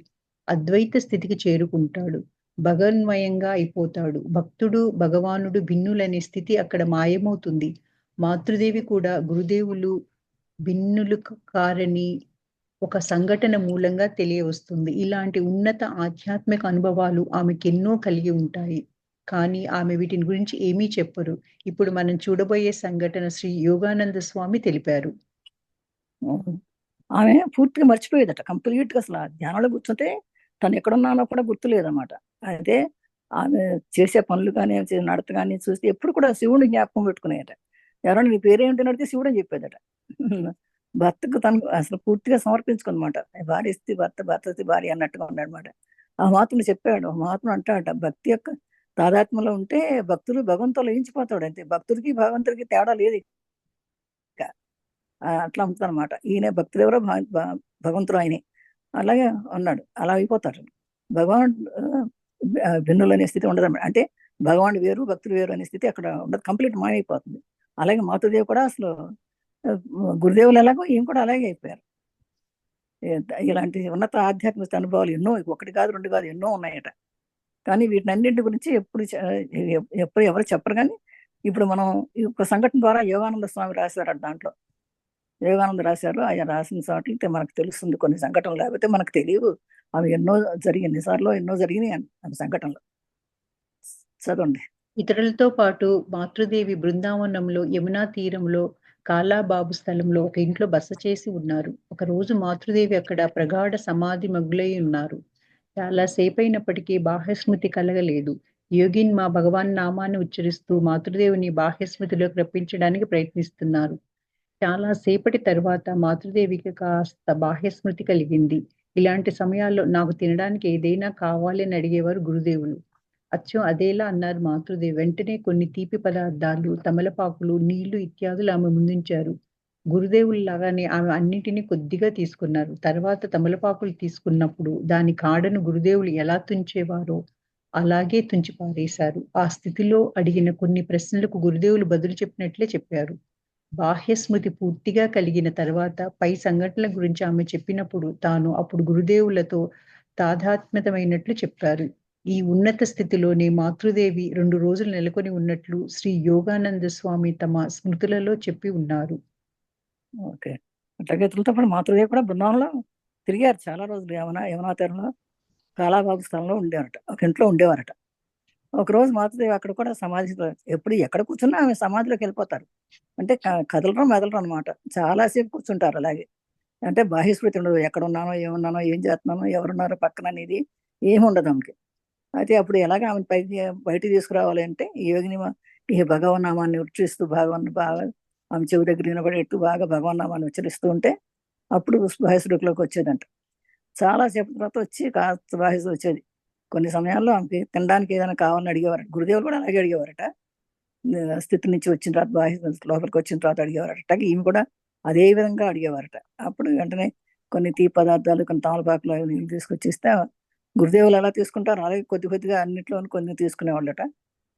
అద్వైత స్థితికి చేరుకుంటాడు. భగవన్మయంగా అయిపోతాడు. భక్తుడు భగవానుడు భిన్నులనే స్థితి అక్కడ మాయమవుతుంది. మాతృదేవి కూడా గురుదేవులు భిన్నులు కారని ఒక సంఘటన మూలంగా తెలియవస్తుంది. ఇలాంటి ఉన్నత ఆధ్యాత్మిక అనుభవాలు ఆమెకెన్నో కలిగి ఉంటాయి. కానీ ఆమె వీటిని గురించి ఏమీ చెప్పరు. ఇప్పుడు మనం చూడబోయే సంఘటన శ్రీ యోగానంద స్వామి తెలిపారు. ఆమె పూర్తిగా మర్చిపోయేదట. కంప్లీట్ గా అసలు ఆ ధ్యానంలో కూర్చుంటే తను ఎక్కడున్నానో కూడా గుర్తులేదన్నమాట. అయితే ఆమె చేసే పనులు కానీ నడత కానీ చూస్తే ఎప్పుడు కూడా శివుని జ్ఞాపకం పెట్టుకునేదట. ఎవరైనా నీ పేరేమిటి అడిగితే శివుడు అని చెప్పేదట. భర్తకు తను అసలు పూర్తిగా సమర్పించుకుందన్నమాట. భార్య ఇస్తే భర్త, భర్త ఇస్తే భార్య అన్నట్టుగా ఉన్నాడనమాట. ఆ మహాత్ముడు చెప్పాడు. ఆ మహాత్ముడు అంటాడట, భక్తి యొక్క తాదాత్మ్యంలో ఉంటే భక్తులు భగవంతులు లయించిపోతాడు. అంతే, భక్తుడికి భగవంతుడికి తేడా లేదు. అట్లా ఉంటుంది అనమాట. ఈయన భక్తులు ఎవరో భగవంతుడు ఆయనే. అలాగే ఉన్నాడు. అలా అయిపోతాడు. భగవాన్ భిన్నులు అనే స్థితి ఉండదు అనమాట. అంటే భగవాన్ వేరు, భక్తులు వేరు అనే స్థితి అక్కడ ఉండదు. కంప్లీట్ మాయమైపోతుంది. అలాగే మాతృదేవి కూడా అసలు గురుదేవులు ఎలాగో ఈయన కూడా అలాగే అయిపోయారు. ఇలాంటి ఉన్నత ఆధ్యాత్మిక అనుభవాలు ఎన్నో, ఒకటి కాదు రెండు కాదు, ఎన్నో ఉన్నాయట. కానీ వీటినన్నింటి గురించి ఎప్పుడు ఎవరు చెప్పరు. కానీ ఇప్పుడు మనం ఈ ఒక సంఘటన ద్వారా యోగానంద స్వామి రాశారు దాంట్లో. యోగానంద రాశారు. ఆయన రాసిన చోట్లయితే మనకు తెలుస్తుంది కొన్ని సంఘటనలు, లేకపోతే మనకు తెలియదు. అవి ఎన్నో జరిగినాయి, ఎన్నిసార్లు ఎన్నో జరిగినాయి అవి సంఘటనలు. చదవండి. ఇతరులతో పాటు మాతృదేవి బృందావనంలో యమునా తీరంలో కాలాబాబు స్థలంలో ఒక ఇంట్లో బస చేసి ఉన్నారు. ఒక రోజు మాతృదేవి అక్కడ ప్రగాఢ సమాధి మగ్గులై ఉన్నారు. చాలా సేపైనప్పటికీ బాహ్యస్మృతి కలగలేదు. యోగిన్ మా భగవాన్ నామాన్ని ఉచ్చరిస్తూ మాతృదేవిని బాహ్యస్మృతిలోకి రప్పించడానికి ప్రయత్నిస్తున్నారు. చాలా సేపటి తరువాత మాతృదేవికి కాస్త బాహ్యస్మృతి కలిగింది. ఇలాంటి సమయాల్లో నాకు తినడానికి ఏదైనా కావాలి అని అడిగేవారు గురుదేవులు. అచ్చం అదేలా అన్నారు మాతృదేవి. వెంటనే కొన్ని తీపి పదార్థాలు, తమలపాకులు, నీళ్లు ఇత్యాదులు ఆమె ముందుంచారు. గురుదేవులు లాగానే ఆమె అన్నింటినీ కొద్దిగా తీసుకున్నారు. తర్వాత తమలపాకులు తీసుకున్నప్పుడు దాని కాడను గురుదేవులు ఎలా తుంచేవారో అలాగే తుంచి పారేశారు. ఆ స్థితిలో అడిగిన కొన్ని ప్రశ్నలకు గురుదేవులు బదులు చెప్పినట్లే చెప్పారు. బాహ్యస్మృతి పూర్తిగా కలిగిన తర్వాత పై సంఘటనల గురించి ఆమె చెప్పినప్పుడు తాను అప్పుడు గురుదేవులతో తాదాత్మ్యమైనట్లు చెప్పారు. ఈ ఉన్నత స్థితిలోనే మాతృదేవి 2 రోజులు నెలకొని ఉన్నట్లు శ్రీ యోగానంద స్వామి తమ స్మృతులలో చెప్పి ఉన్నారు. ఓకే. అట్లాగే ఇతరులతో పాటు మాతృదేవి కూడా బృందావనంలో తిరిగారు చాలా రోజులు. యమునా తీరంలో కాలాబాబు స్థలంలో ఉండేవారట. ఒక ఇంట్లో ఉండేవారట. ఒకరోజు మాతృదేవి అక్కడ కూడా సమాధిలో ఎప్పుడు ఎక్కడ కూర్చున్నా ఆమె సమాధిలోకి వెళ్ళిపోతారు. అంటే కదలడం మెదలడం అనమాట. చాలాసేపు కూర్చుంటారు అలాగే. అంటే బాహ్యస్మృతి ఉండదు. ఎక్కడున్నానో, ఏమున్నానో, ఏం చేస్తున్నానో, ఎవరున్నారో పక్కన అనేది ఏమి ఉండదు ఆమెకి. అయితే అప్పుడు ఎలాగ ఆమెను బయటికి తీసుకురావాలి అంటే ఈ యోగిని ఈ భగవన్నామాన్ని ఉచ్చరిస్తూ బాగా ఆమె చెవి దగ్గర వినబడేట్టు బాగా భగవన్నామాన్ని ఉచ్చరిస్తూ ఉంటే అప్పుడు బాహ్యస్మృతిలోకి వచ్చేదంట. చాలా సేపు తర్వాత వచ్చి కాస్త బాహ్యస్మృతి వచ్చేది. కొన్ని సమయాల్లో ఆమెకి తినడానికి ఏదైనా కావాలని అడిగేవారట. గురుదేవులు కూడా అలాగే అడిగేవారట. స్థితి నుంచి వచ్చిన తర్వాత బాహ్య లోపలికి వచ్చిన తర్వాత అడిగేవారట. ఈమె కూడా అదే విధంగా అడిగేవారట. అప్పుడు వెంటనే కొన్ని తీపి పదార్థాలు, కొన్ని తామలపాకులు నీళ్ళు తీసుకొచ్చిస్తే గురుదేవులు ఎలా తీసుకుంటారు అలాగే కొద్ది కొద్దిగా అన్నింటిలో కొన్ని తీసుకునేవాళ్ళట.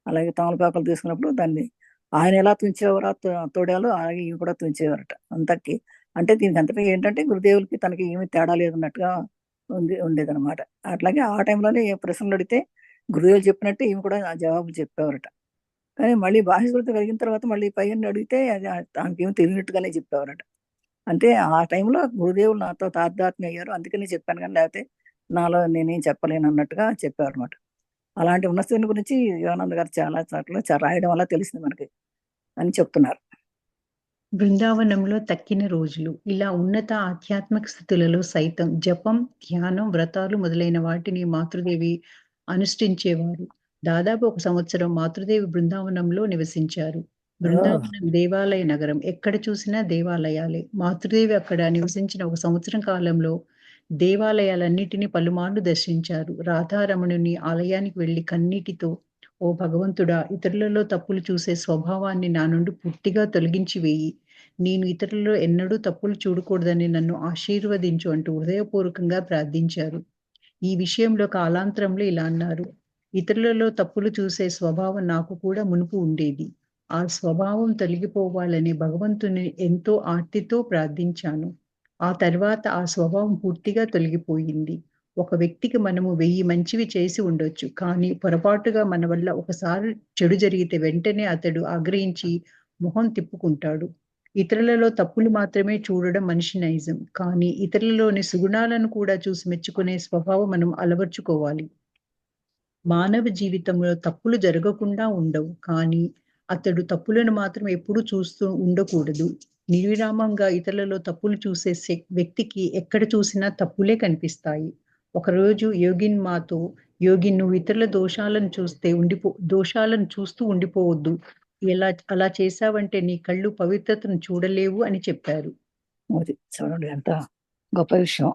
అలాగే తమలపాకులు తీసుకున్నప్పుడు దాన్ని ఆయన ఎలా తుంచేవారో తోడాలు అలాగే ఈమె కూడా తుంచేవారట. అంతకి అంటే దీనికి అంతటా ఏంటంటే గురుదేవులకి తనకి ఏమీ తేడా లేదన్నట్టుగా ఉండేదన్నమాట. అట్లాగే ఆ టైంలోనే ఏ ప్రశ్నలు అడిగితే గురుదేవులు చెప్పినట్టు ఈమె కూడా ఆ జవాబులు చెప్పేవారట. కానీ మళ్ళీ బాహ్యస్మృతి కలిగిన తర్వాత మళ్ళీ పైన అడిగితే అది ఆమెకేమో తెలియనట్టుగానే చెప్పేవారట. అంటే ఆ టైంలో గురుదేవులు నాతో తాదాత్మ్యం అయ్యారు, అందుకని చెప్పాను. కానీ లేకపోతే నాలో నేనేం చెప్పలేను అన్నట్టుగా చెప్పారనమాట. అలాంటి ఉన్నతిని గురించి యోగానంద గారు చాలా చోట్ల రాయడం వల్ల తెలిసింది మనకి అని చెప్తున్నారు. బృందావనంలో తక్కిన రోజులు. ఇలా ఉన్నత ఆధ్యాత్మిక స్థితులలో సైతం జపం, ధ్యానం, వ్రతాలు మొదలైన వాటిని మాతృదేవి అనుష్ఠించేవారు. దాదాపు 1 సంవత్సరం మాతృదేవి బృందావనంలో నివసించారు. బృందావనం దేవాలయ నగరం. ఎక్కడ చూసినా దేవాలయాలే. మాతృదేవి అక్కడ నివసించిన 1 సంవత్సరం కాలంలో దేవాలయాలన్నిటినీ పలుమార్లు దర్శించారు. రాధారమణుని ఆలయానికి వెళ్లి కన్నీటితో, ఓ భగవంతుడా, ఇతరులలో తప్పులు చూసే స్వభావాన్ని నా నుండి పూర్తిగా తొలగించి వేయి. నేను ఇతరులలో ఎన్నడూ తప్పులు చూడకూడదని నన్ను ఆశీర్వదించు అంటూ హృదయపూర్వకంగా ప్రార్థించారు. ఈ విషయంలో కాలాంతరంలో ఇలా అన్నారు: ఇతరులలో తప్పులు చూసే స్వభావం నాకు కూడా మునుపు ఉండేది. ఆ స్వభావం తొలగిపోవాలని భగవంతుని ఎంతో ఆర్తితో ప్రార్థించాను. ఆ తర్వాత ఆ స్వభావం పూర్తిగా తొలగిపోయింది. ఒక వ్యక్తికి మనము 1000 మంచివి చేసి ఉండొచ్చు. కానీ పొరపాటుగా మన వల్ల ఒకసారి చెడు జరిగితే వెంటనే అతడు ఆగ్రహించి మొహం తిప్పుకుంటాడు. ఇతరులలో తప్పులు మాత్రమే చూడడం మనిషి నైజం. కానీ ఇతరులలోని సుగుణాలను కూడా చూసి మెచ్చుకునే స్వభావం మనం అలవర్చుకోవాలి. మానవ జీవితంలో తప్పులు జరగకుండా ఉండవు. కానీ అతడు తప్పులను మాత్రం ఎప్పుడూ చూస్తూ ఉండకూడదు. నిర్విరామంగా ఇతరులలో తప్పులు చూసే వ్యక్తికి ఎక్కడ చూసినా తప్పులే కనిపిస్తాయి. ఒకరోజు యోగిన్ మాతో, "యోగి, నువ్వు ఇతరుల దోషాలను చూస్తూ ఉండిపోవద్దు. అలా చేశావంటే నీ కళ్ళు పవిత్రతను చూడలేవు" అని చెప్పారు. అది చూడండి ఎంత గొప్ప విషయం.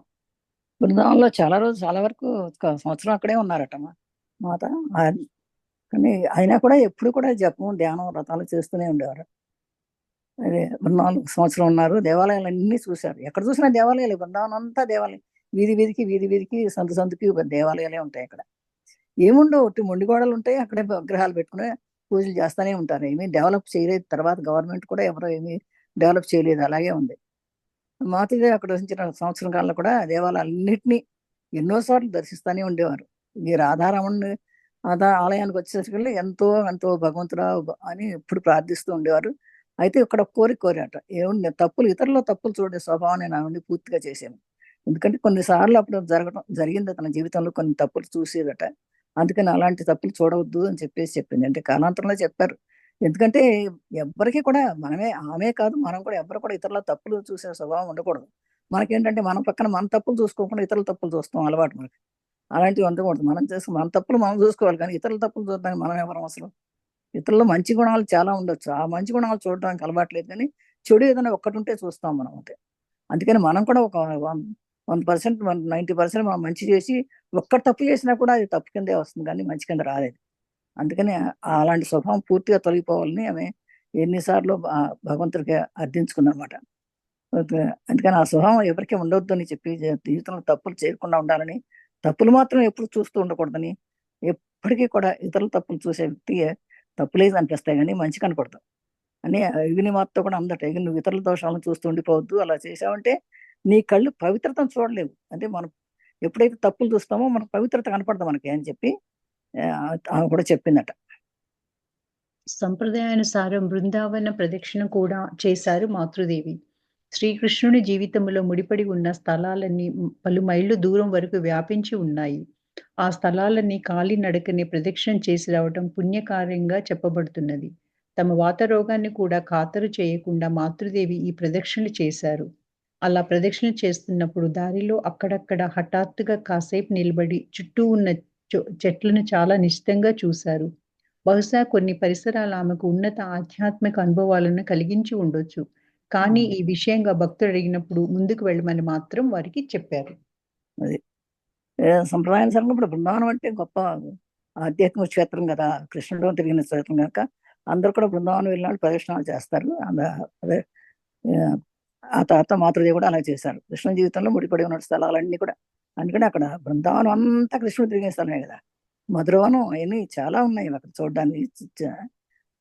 బృందావనంలో చాలా వరకు ఒక సంవత్సరం అక్కడే ఉన్నారట మాత. కానీ అయినా కూడా ఎప్పుడు కూడా జపం, ధ్యానం, వ్రతాలు చేస్తూనే ఉండేవారు. అదే 4 సంవత్సరం ఉన్నారు. దేవాలయాలు అన్నీ చూశారు. ఎక్కడ చూసినా దేవాలయాలే. బృందావనం అంతా దేవాలయం. వీధి వీధికి, సందుకి దేవాలయాలే ఉంటాయి అక్కడ. ఏముండవు, ఒట్టి మొండి గోడలు ఉంటాయి. అక్కడే విగ్రహాలు పెట్టుకుని పూజలు చేస్తూనే ఉంటారు. ఏమీ డెవలప్ చేయలేదు. తర్వాత గవర్నమెంట్ కూడా ఎవరు ఏమీ డెవలప్ చేయలేదు. అలాగే ఉంది. మాతృదేవి అక్కడ వచ్చిన సంవత్సరం కాలంలో కూడా దేవాలయాలన్నిటినీ ఎన్నో సార్లు దర్శిస్తూనే ఉండేవారు. ఈ రాధారమణుని ఆలయానికి వచ్చేసరికి ఎంతో భగవంతుడా అని ఎప్పుడు ప్రార్థిస్తూ ఉండేవారు. అయితే ఇక్కడ కోరాట, ఏముంది ఇతరుల తప్పులు చూడే స్వభావాన్ని నా నుండి పూర్తిగా చేశాను. ఎందుకంటే కొన్నిసార్లు అప్పుడు జరిగింది తన జీవితంలో, కొన్ని తప్పులు చూసేదట. అందుకని అలాంటి తప్పులు చూడవద్దు అని చెప్పింది. అంటే కాలాంతరంలో చెప్పారు. ఎందుకంటే ఎవ్వరికీ కూడా ఆమె కాదు, మనం కూడా ఎవ్వరు కూడా ఇతరుల తప్పులు చూసే స్వభావం ఉండకూడదు. మనకేంటంటే మన పక్కన మన తప్పులు చూసుకోకుండా ఇతరుల తప్పులు చూస్తాం అలవాటు మనకి. అలాంటివి ఉండకూడదు. మన తప్పులు మనం చూసుకోవాలి, కానీ ఇతరుల తప్పులు చూడడానికి మనం ఎవరం అసలు? ఇతరుల్లో మంచి గుణాలు చాలా ఉండొచ్చు. ఆ మంచి గుణాలు చూడడానికి అలవాట్లేదు, కానీ చెడు ఏదైనా ఒక్కటుంటే చూస్తాం మనం అంతే. అందుకని మనం కూడా ఒక 100%, 90% మనం మంచి చేసి ఒక్క తప్పు చేసినా కూడా అది తప్పు కిందే వస్తుంది, కానీ మంచి కింద రాలేదు. అందుకని అలాంటి స్వభావం పూర్తిగా తొలగిపోవాలని ఆమె ఎన్నిసార్లు భగవంతుడికి అర్థించుకుందనమాట. అందుకని ఆ స్వభావం ఎవరికీ ఉండొద్దు అని చెప్పి, జీవితంలో తప్పులు చేయకుండా ఉండాలని, తప్పులు మాత్రం ఎప్పుడు చూస్తూ ఉండకూడదని, ఎప్పటికీ కూడా ఇతరుల తప్పులు చూసే వ్యక్తి తప్పులే అనిపిస్తాయి, కానీ మంచి కనపడదు అని యోగిని మాతతో కూడా అందట. నువ్వు ఇతరుల దోషాలను చూస్తూ ఉండిపోవద్దు. అలా చేసావంటే నీ కళ్ళు పవిత్రతను చూడలేవు. అంటే మనం ఎప్పుడైతే తప్పులు చూస్తామో మనకు పవిత్రత కనపడదు మనకి అని చెప్పి ఆమె కూడా చెప్పిందట. సంప్రదాయానుసారం బృందావన ప్రదక్షిణ కూడా చేశారు మాతృదేవి. శ్రీకృష్ణుని జీవితంలో ముడిపడి ఉన్న స్థలాలన్నీ పలు మైళ్ళు దూరం వరకు వ్యాపించి ఉన్నాయి. ఆ స్థలాలన్నీ కాలినడకనే ప్రదక్షిణ చేసి రావటం పుణ్యకార్యంగా చెప్పబడుతున్నది. తమ వాతరోగాన్ని కూడా ఖాతరు చేయకుండా మాతృదేవి ఈ ప్రదక్షిణలు చేశారు. అలా ప్రదక్షిణ చేస్తున్నప్పుడు దారిలో అక్కడక్కడ హఠాత్తుగా కాసేపు నిలబడి చుట్టూ ఉన్న చెట్లను చాలా నిశితంగా చూశారు. బహుశా కొన్ని పరిసరాలు ఆమెకు ఉన్నత ఆధ్యాత్మిక అనుభవాలను కలిగించి ఉండొచ్చు. కానీ ఈ విషయంగా భక్తుడు అడిగినప్పుడు ముందుకు వెళ్ళమని మాత్రం వారికి చెప్పారు. అది సంప్రదాయానుసారంగా ఇప్పుడు బృందావనం అంటే గొప్ప ఆధ్యాత్మిక క్షేత్రం కదా, కృష్ణుడు తిరిగిన క్షేత్రం కనుక అందరూ కూడా బృందావనం వెళ్ళినప్పుడు ప్రదక్షిణాలు చేస్తారు. అదే ఆ తర్వాత మాతృదేవి కూడా అలా చేశారు. కృష్ణ జీవితంలో ముడిపడి ఉన్న స్థలాలన్నీ కూడా. అందుకని అక్కడ బృందావనం అంతా కృష్ణుడు తిరిగే స్థలమే కదా. మధురవనం అవన్నీ చాలా ఉన్నాయి అక్కడ చూడడానికి.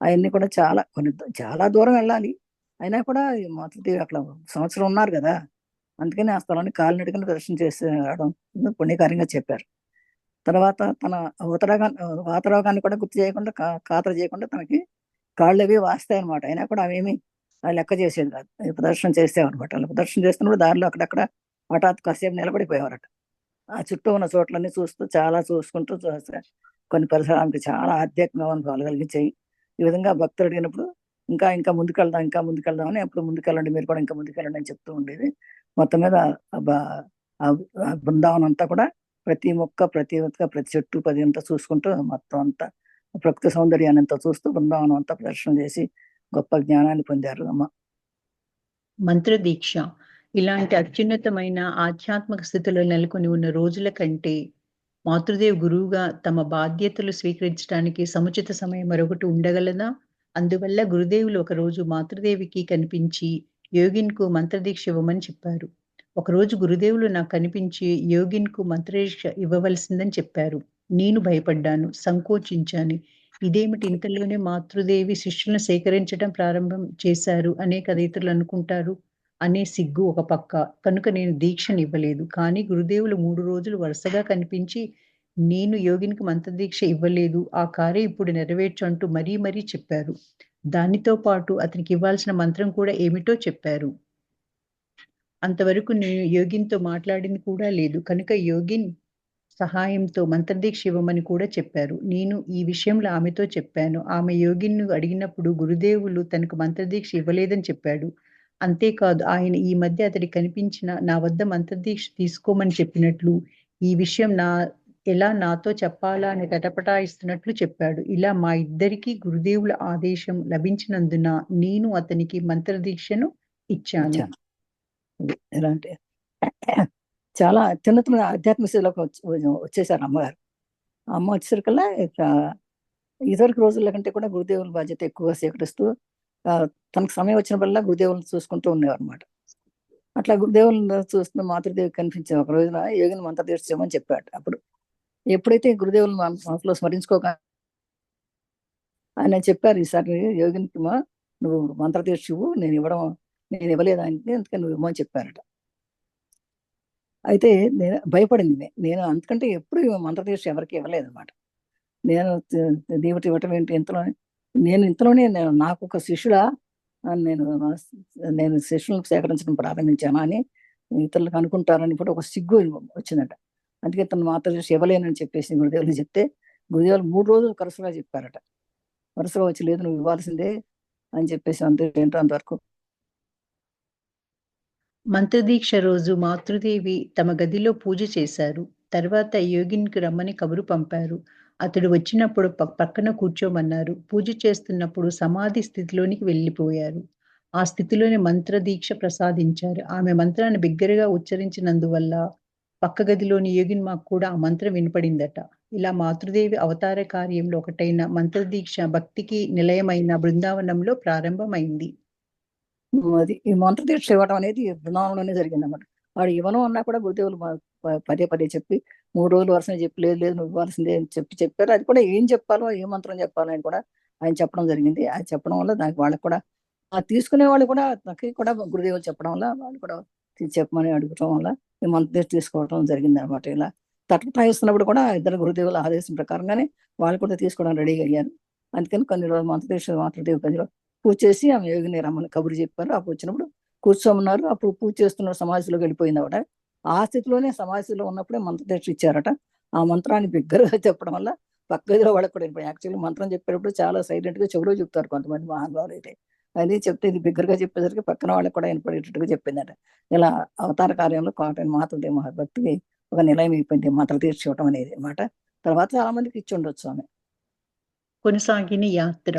అవన్నీ కూడా చాలా దూరం వెళ్ళాలి. అయినా కూడా మాతృదేవి అక్కడ సంవత్సరం ఉన్నారు కదా, అందుకని ఆ స్థలాన్ని కాలినడకన దర్శనం చేసి రావడం పుణ్యకార్యంగా చెప్పారు. తర్వాత తన వాతరోగాన్ని కూడా గుర్తు చేయకుండా, ఖాతరు చేయకుండా తనకి కాళ్ళు అవి వాస్తాయి అనమాట. అయినా కూడా అవేమి లెక్క చేసేది కాదు. ప్రదర్శన చేసేవన్నమాట. అలా ప్రదర్శన చేస్తున్నప్పుడు దారిలో అక్కడక్కడ హఠాత్ కాసేపు నిలబడిపోయేవారట. ఆ చుట్టూ ఉన్న చోట్లన్నీ చూసుకుంటూ కొన్ని పరిసరాలకు చాలా ఆధ్యాత్మిక అనుభవాలు కలిగించాయి. ఈ విధంగా భక్తులు అడిగినప్పుడు ఇంకా ముందుకెళ్దాం అని, ఎప్పుడు ముందుకెళ్ళండి, మీరు కూడా ఇంకా ముందుకెళ్ళండి అని చెప్తూ ఉండేది. మొత్తం మీద బృందావనం అంతా కూడా ప్రతి మొక్క, ప్రతి చెట్టు, అంతా చూసుకుంటూ మొత్తం అంతా ప్రకృతి సౌందర్యాన్ని అంతా చూస్తూ బృందావనం అంతా ప్రదర్శన చేసి గొప్ప జ్ఞానాన్ని పొందారు అమ్మ. మంత్రదీక్ష ఇలాంటి అత్యున్నతమైన ఆధ్యాత్మిక స్థితిలో నెలకొని ఉన్న రోజుల కంటే మాతృదేవి గురువుగా తమ బాధ్యతలు స్వీకరించడానికి సముచిత సమయం మరొకటి ఉండగలదా? అందువల్ల గురుదేవులు ఒకరోజు మాతృదేవికి కనిపించి యోగిన్కు మంత్రదీక్ష ఇవ్వమని చెప్పారు. ఒకరోజు గురుదేవులు నాకు కనిపించి యోగిన్‌కు మంత్రదీక్ష ఇవ్వవలసిందని చెప్పారు. నేను భయపడ్డాను, సంకోచించాను. ఇదేమిటి ఇంతలోనే మాతృదేవి శిష్యులను సేకరించడం ప్రారంభం చేశారు అనే కదా ఇతరులు అనుకుంటారు అనే సిగ్గు ఒక పక్క. కనుక నేను దీక్షనివ్వలేదు. కానీ గురుదేవులు 3 రోజులు వరుసగా కనిపించి నేను యోగినికి మంత్రదీక్ష ఇవ్వలేదు. ఆ కార్యం ఇప్పుడు నెరవేర్చు అంటూ మరీ మరీ చెప్పారు. దానితో పాటు అతనికి ఇవ్వాల్సిన మంత్రం కూడా ఏమిటో చెప్పారు. అంతవరకు నేను యోగిన్‌తో మాట్లాడింది కూడా లేదు. కనుక యోగిన్ సహాయంతో మంత్రదీక్ష ఇవ్వమని కూడా చెప్పారు. నేను ఈ విషయంలో ఆమెతో చెప్పాను. ఆమె యోగిన్‌ను అడిగినప్పుడు గురుదేవులు తనకు మంత్రదీక్ష ఇవ్వలేదని చెప్పాడు. అంతేకాదు ఆయన ఈ మధ్య అతడికి కనిపించిన నా వద్ద మంత్రదీక్ష తీసుకోమని చెప్పినట్లు, ఈ విషయం ఎలా నాతో చెప్పాలా అని తటపటాయిస్తున్నట్లు చెప్పాడు. ఇలా మా ఇద్దరికీ గురుదేవుల ఆదేశం లభించినందున నేను అతనికి మంత్రదీక్షను ఇచ్చాను. ఇచ్చాను. అది ఎలా అంటే చాలా అత్యున్నతమైన ఆధ్యాత్మిక స్థితిలోకి వచ్చేసారు అమ్మగారు. ఆ అమ్మ వచ్చేసరికల్లా ఇక ఇదివరకు రోజుల కంటే కూడా గురుదేవుల బాధ్యత ఎక్కువగా స్వీకరిస్తూ తనకు సమయం వచ్చినప్పుడల్లా గురుదేవులను చూసుకుంటూ ఉండేవారనమాట. అట్లా గురుదేవులను చూస్తున్న మాతృదేవి కనిపించే ఒక రోజున యోగిని మంత్రదీక్ష చేయమని చెప్పాడు. అప్పుడు ఎప్పుడైతే గురుదేవులను మనసులో స్మరించుకోక ఆయన చెప్పారు, ఈసారి యోగినికి నువ్వు మంత్రదీక్ష ఇవ్వు, నేను ఇవ్వలేదు ఆయనకి, అందుకని నువ్వు ఇవ్వమని చెప్పారట. అయితే నేను భయపడింది. నేను అందుకంటే ఎప్పుడు మంత్రదీక్ష ఎవరికి ఇవ్వలేదన్నమాట. నేను దేవుటి ఇవ్వటం ఏంటి ఇంతలోనే నాకు ఒక శిష్యుడా నేను శిష్యులను సేకరించడం ప్రారంభించాను అని ఇతరులకు అనుకుంటారని కూడా ఒక సిగ్గు వచ్చిందట. అందుకే తను మాత్రదీక్ష ఇవ్వలేనని చెప్పేసి గురుదేవులు చెప్తే గురుదేవులు 3 రోజులు వరుసగా చెప్పారట. వరుసగా వచ్చి లేదు నువ్వు ఇవ్వాల్సిందే అని చెప్పేసి ఏంటో అంతవరకు. మంత్రదీక్ష రోజు మాతృదేవి తమ గదిలో పూజ చేశారు. తర్వాత యోగిన్‌కి రమ్మని కబురు పంపారు. అతడు వచ్చినప్పుడు పక్కన కూర్చోమన్నారు. పూజ చేస్తున్నప్పుడు సమాధి స్థితిలోనికి వెళ్ళిపోయారు. ఆ స్థితిలోనే మంత్రదీక్ష ప్రసాదించారు. ఆమె మంత్రాన్ని బిగ్గరగా ఉచ్చరించినందువల్ల పక్క గదిలోని యోగిన్‌మాకు కూడా ఆ మంత్రం వినపడిందట. ఇలా మాతృదేవి అవతార కార్యంలో ఒకటైన మంత్రదీక్ష భక్తికి నిలయమైన బృందావనంలో ప్రారంభమైంది. అది ఈ మంత్రదీక్ష ఇవ్వడం అనేది బృందావనంలోనే జరిగిందన్నమాట. వాడు ఇవ్వను అన్నా కూడా గురుదేవులు పదే పదే చెప్పి 3 రోజులు వరుసగా చెప్పి లేదు నువ్వు ఇవ్వాల్సిందే అని చెప్పారు. అది కూడా ఏం చెప్పాలో ఏ మంత్రం చెప్పాలో అని కూడా ఆయన చెప్పడం జరిగింది. అది చెప్పడం వల్ల దానికి వాళ్ళకి కూడా తీసుకునే వాళ్ళు కూడా నాకు కూడా గురుదేవులు చెప్పడం వల్ల వాళ్ళు కూడా చెప్పమని అడగటం వల్ల ఈ మంత్రదీక్ష తీసుకోవడం జరిగింది అనమాట. ఇలా తటపటాయిస్తున్నప్పుడు కూడా ఇద్దరు గురుదేవుల ఆదేశం ప్రకారంగానే వాళ్ళు కూడా తీసుకోవడం రెడీగా అయ్యారు. అందుకని కొన్ని రోజులు మంత్రదీక్ష మాతృదేవి గదిలో పూజ చేసి ఆమె యోగిని రమ్మని కబురు చెప్పారు. అప్పుడు వచ్చినప్పుడు కూర్చోమన్నారు. అప్పుడు పూజ చేస్తున్న సమాధిలోకి వెళ్ళిపోయింది ఆవిడ. ఆ స్థితిలోనే సమాధిలో ఉన్నప్పుడే మంత్రదీక్ష ఇచ్చారట. ఆ మంత్రాన్ని బిగ్గరగా చెప్పడం వల్ల పక్క గదిలో వాళ్ళకి కూడా వెళ్ళిపోయి యాక్చువల్లీ మంత్రం చెప్పేటప్పుడు చాలా సైలెంట్ గా చెవులో చెప్తారు కొంతమంది మహానుభావులు అయితే. అది చెప్తే ఇది బిగ్గరగా చెప్పేసరికి పక్కన వాళ్ళకి కూడా వినపడేటట్టుగా చెప్పిందట. ఇలా అవతార కార్యంలో కాటన్ మాతృదేవి మహాభక్తికి ఒక నిలయం అయిపోయింది మంత్రదీక్ష ఇవ్వటం అనేది అన్నమాట. తర్వాత చాలా మందికి ఇచ్చి ఉండొచ్చు ఆమె. కొనసాగిన యాత్ర.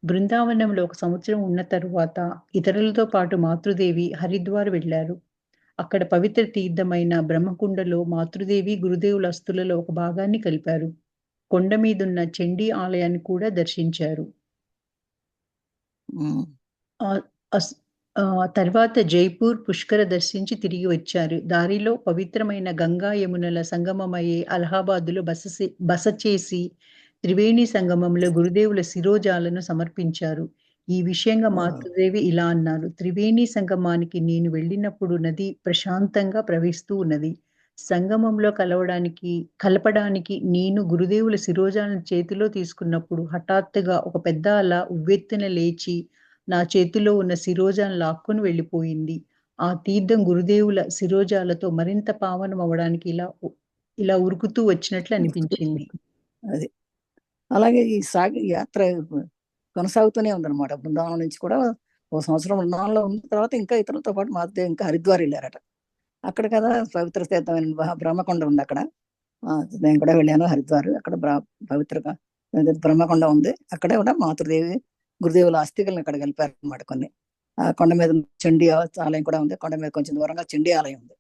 బృందావనంలో 1 సంవత్సరం ఉన్న తరువాత ఇతరులతో పాటు మాతృదేవి హరిద్వార్ వెళ్లారు. అక్కడ పవిత్ర తీర్థమైన బ్రహ్మకుండలో మాతృదేవి గురుదేవుల అస్తులలో ఒక భాగాన్ని కలిపారు. కొండ మీదున్న చండీ ఆలయాన్ని కూడా దర్శించారు. ఆహ్, అస్ తర్వాత జైపూర్, పుష్కర దర్శించి తిరిగి వచ్చారు. దారిలో పవిత్రమైన గంగా, యమునల సంగమమయ్యే అలహాబాద్‌లో బస చేసి త్రివేణి సంగమంలో గురుదేవుల శిరోజాలను సమర్పించారు. ఈ విషయంగా మాతృదేవి ఇలా అన్నారు. త్రివేణి సంగమానికి నేను వెళ్ళినప్పుడు నది ప్రశాంతంగా ప్రవహిస్తూ ఉన్నది. సంగమంలో కలపడానికి నేను గురుదేవుల శిరోజాలను చేతిలో తీసుకున్నప్పుడు హఠాత్తుగా ఒక పెద్ద అల ఉవ్వెత్తున లేచి నా చేతిలో ఉన్న శిరోజాలను లాక్కొని వెళ్ళిపోయింది. ఆ తీర్థం గురుదేవుల శిరోజాలతో మరింత పావనం అవ్వడానికి ఇలా ఉరుకుతూ వచ్చినట్లు అనిపించింది. అది. అలాగే ఈ యాత్ర కొనసాగుతూనే ఉందన్నమాట. బృందావనం నుంచి కూడా ఓ సంవత్సరం బృందావనంలో ఉన్న తర్వాత ఇంకా ఇతరులతో పాటు మాతృదేవి ఇంకా హరిద్వార్ వెళ్ళారట. అక్కడ కదా పవిత్ర తీర్థమైన బ్రహ్మకొండ ఉంది అక్కడ. నేను కూడా వెళ్ళాను హరిద్వార్. అక్కడ పవిత్రగా బ్రహ్మకొండ ఉంది. అక్కడ కూడా మాతృదేవి గురుదేవుల అస్థికలను అక్కడ కలిపారు అనమాట కొన్ని. ఆ కొండ మీద చండీ ఆలయం కూడా ఉంది. కొండ మీద కొంచెం దూరంగా చండీ ఆలయం ఉంది.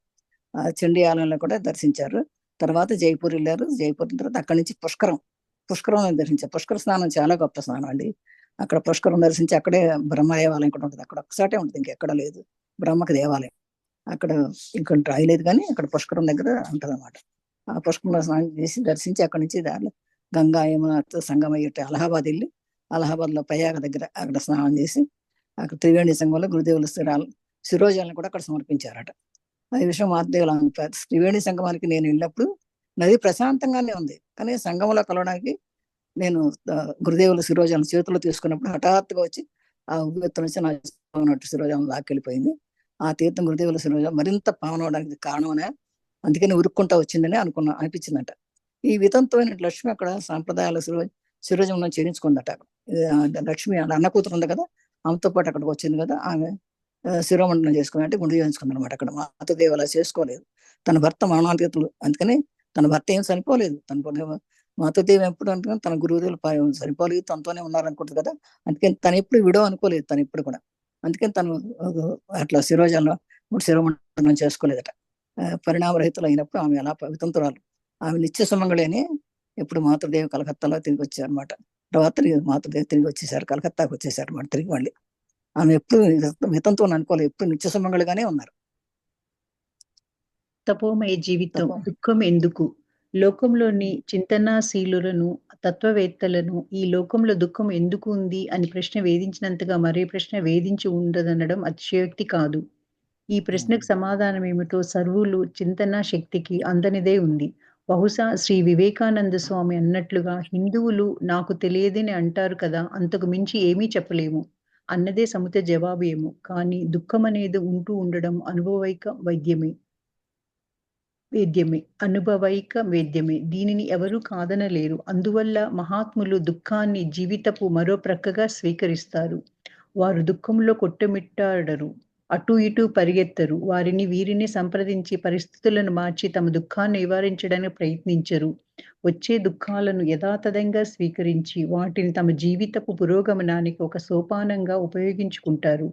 ఆ చండీ ఆలయంలో కూడా దర్శించారు. తర్వాత జైపూర్ వెళ్ళారు. జైపూర్ తర్వాత అక్కడి నుంచి పుష్కరం దర్శించారు. పుష్కర స్నానం చాలా గొప్ప స్నానం అండి. అక్కడ పుష్కరం దర్శించి అక్కడే బ్రహ్మ దేవాలయం కూడా ఉంటుంది. అక్కడ ఒక్కసాటే ఉంటుంది, ఇంకెక్కడ లేదు బ్రహ్మకి దేవాలయం. అక్కడ ఇంకా రాయలేదు కానీ అక్కడ పుష్కరం దగ్గర ఉంటదన్నమాట. ఆ పుష్కరంలో స్నానం చేసి దర్శించి అక్కడి నుంచి దారిలో గంగా యమునతో సంగమయ్యేట అలహాబాద్ వెళ్ళి అలహాబాద్లో ప్రయాగ దగ్గర అక్కడ స్నానం చేసి అక్కడ త్రివేణి సంఘంలో గురుదేవుల శిరోజాలను కూడా అక్కడ సమర్పించారట. అదే విషయం మాతృదేవుల త్రివేణి సంగమానికి నేను వెళ్ళినప్పుడు నది ప్రశాంతంగానే ఉంది, కానీ సంగమంలో కలవడానికి నేను గురుదేవుల శిరోజాలను చేతుల్లో తీసుకున్నప్పుడు హఠాత్తుగా వచ్చి ఆ ఉవ్వెత్తు నుంచి నా శిరోజాలను లాక్కెళ్ళిపోయింది. ఆ తీర్థం గురుదేవుల శిరోజం మరింత పావనం అవడానికి కారణమనే, అందుకని ఉరుక్కుంటా వచ్చిందని అనిపించిందట. ఈ వితంతువైన లక్ష్మి అక్కడ సాంప్రదాయాల శిరోజంలో చేయించుకుందట. లక్ష్మి అన్న కూతురు ఉంది కదా, ఆమెతో పాటు అక్కడికి వచ్చింది కదా, ఆమె శిరోమండనం చేసుకుని అంటే గుండు చేయించుకుంది అనమాట. అక్కడ మాతృదేవి అలా చేసుకోలేదు, తన భర్త మరణాంతితులు, అందుకని తన భర్త ఏం చనిపోలేదు. మాతృదేవి ఎప్పుడు అంటే తన గురువుదేవులు చనిపోలేదు, తనతోనే ఉన్నారనుకుంటుంది కదా, అందుకని తను ఎప్పుడు విడో అనుకోలేదు తను ఎప్పుడు కూడా. అందుకని తను అట్లా శిరోజంలో శిరోమండనం చేసుకోలేదట. పరిణామరహితులు అయినప్పుడు ఆమె అలా వితంతురాలు, ఆమె నిత్య సుమంగళి అని ఎప్పుడు మాతృదేవి కలకత్తాలో తిరిగి వచ్చారు అనమాట. తర్వాత మాతృదేవి తిరిగి వచ్చేసారు, కలకత్తాకు వచ్చేసారు అనమాట తిరిగి. మళ్ళీ ఆమె ఎప్పుడు మితంతో అనుకోలేదు, ఎప్పుడు నిత్య సుమంగళిగానే ఉన్నారు. తపోమయ జీవితం, దుఃఖం ఎందుకు? లోకంలోని చింతనాశీలులను, తత్వవేత్తలను ఈ లోకంలో దుఃఖం ఎందుకు ఉంది అని ప్రశ్న వేధించినంతగా మరే ప్రశ్న వేధించి ఉండదనడం అతిశయోక్తి కాదు. ఈ ప్రశ్నకు సమాధానం ఏమిటో సర్వులు చింతనా శక్తికి అందనిదే ఉంది. బహుశా శ్రీ వివేకానంద స్వామి అన్నట్లుగా హిందువులు నాకు తెలియదని అంటారు కదా, అంతకు మించి ఏమీ చెప్పలేము అన్నదే సముచిత జవాబు ఏమో. కానీ దుఃఖం అనేది ఉంటూ ఉండడం అనుభవైక వేద్యమే, దీనిని ఎవరూ కాదనలేరు. అందువల్ల మహాత్ములు దుఃఖాన్ని జీవితపు మరో ప్రక్కగా స్వీకరిస్తారు. వారు దుఃఖంలో కొట్టుమిట్టాడరు, అటు ఇటు పరిగెత్తరు, వారిని వీరిని సంప్రదించి పరిస్థితులను మార్చి తమ దుఃఖాన్ని నివారించడానికి ప్రయత్నించరు. వచ్చే దుఃఖాలను యథాతథంగా స్వీకరించి వాటిని తమ జీవితపు పురోగమనానికి ఒక సోపానంగా ఉపయోగించుకుంటారు.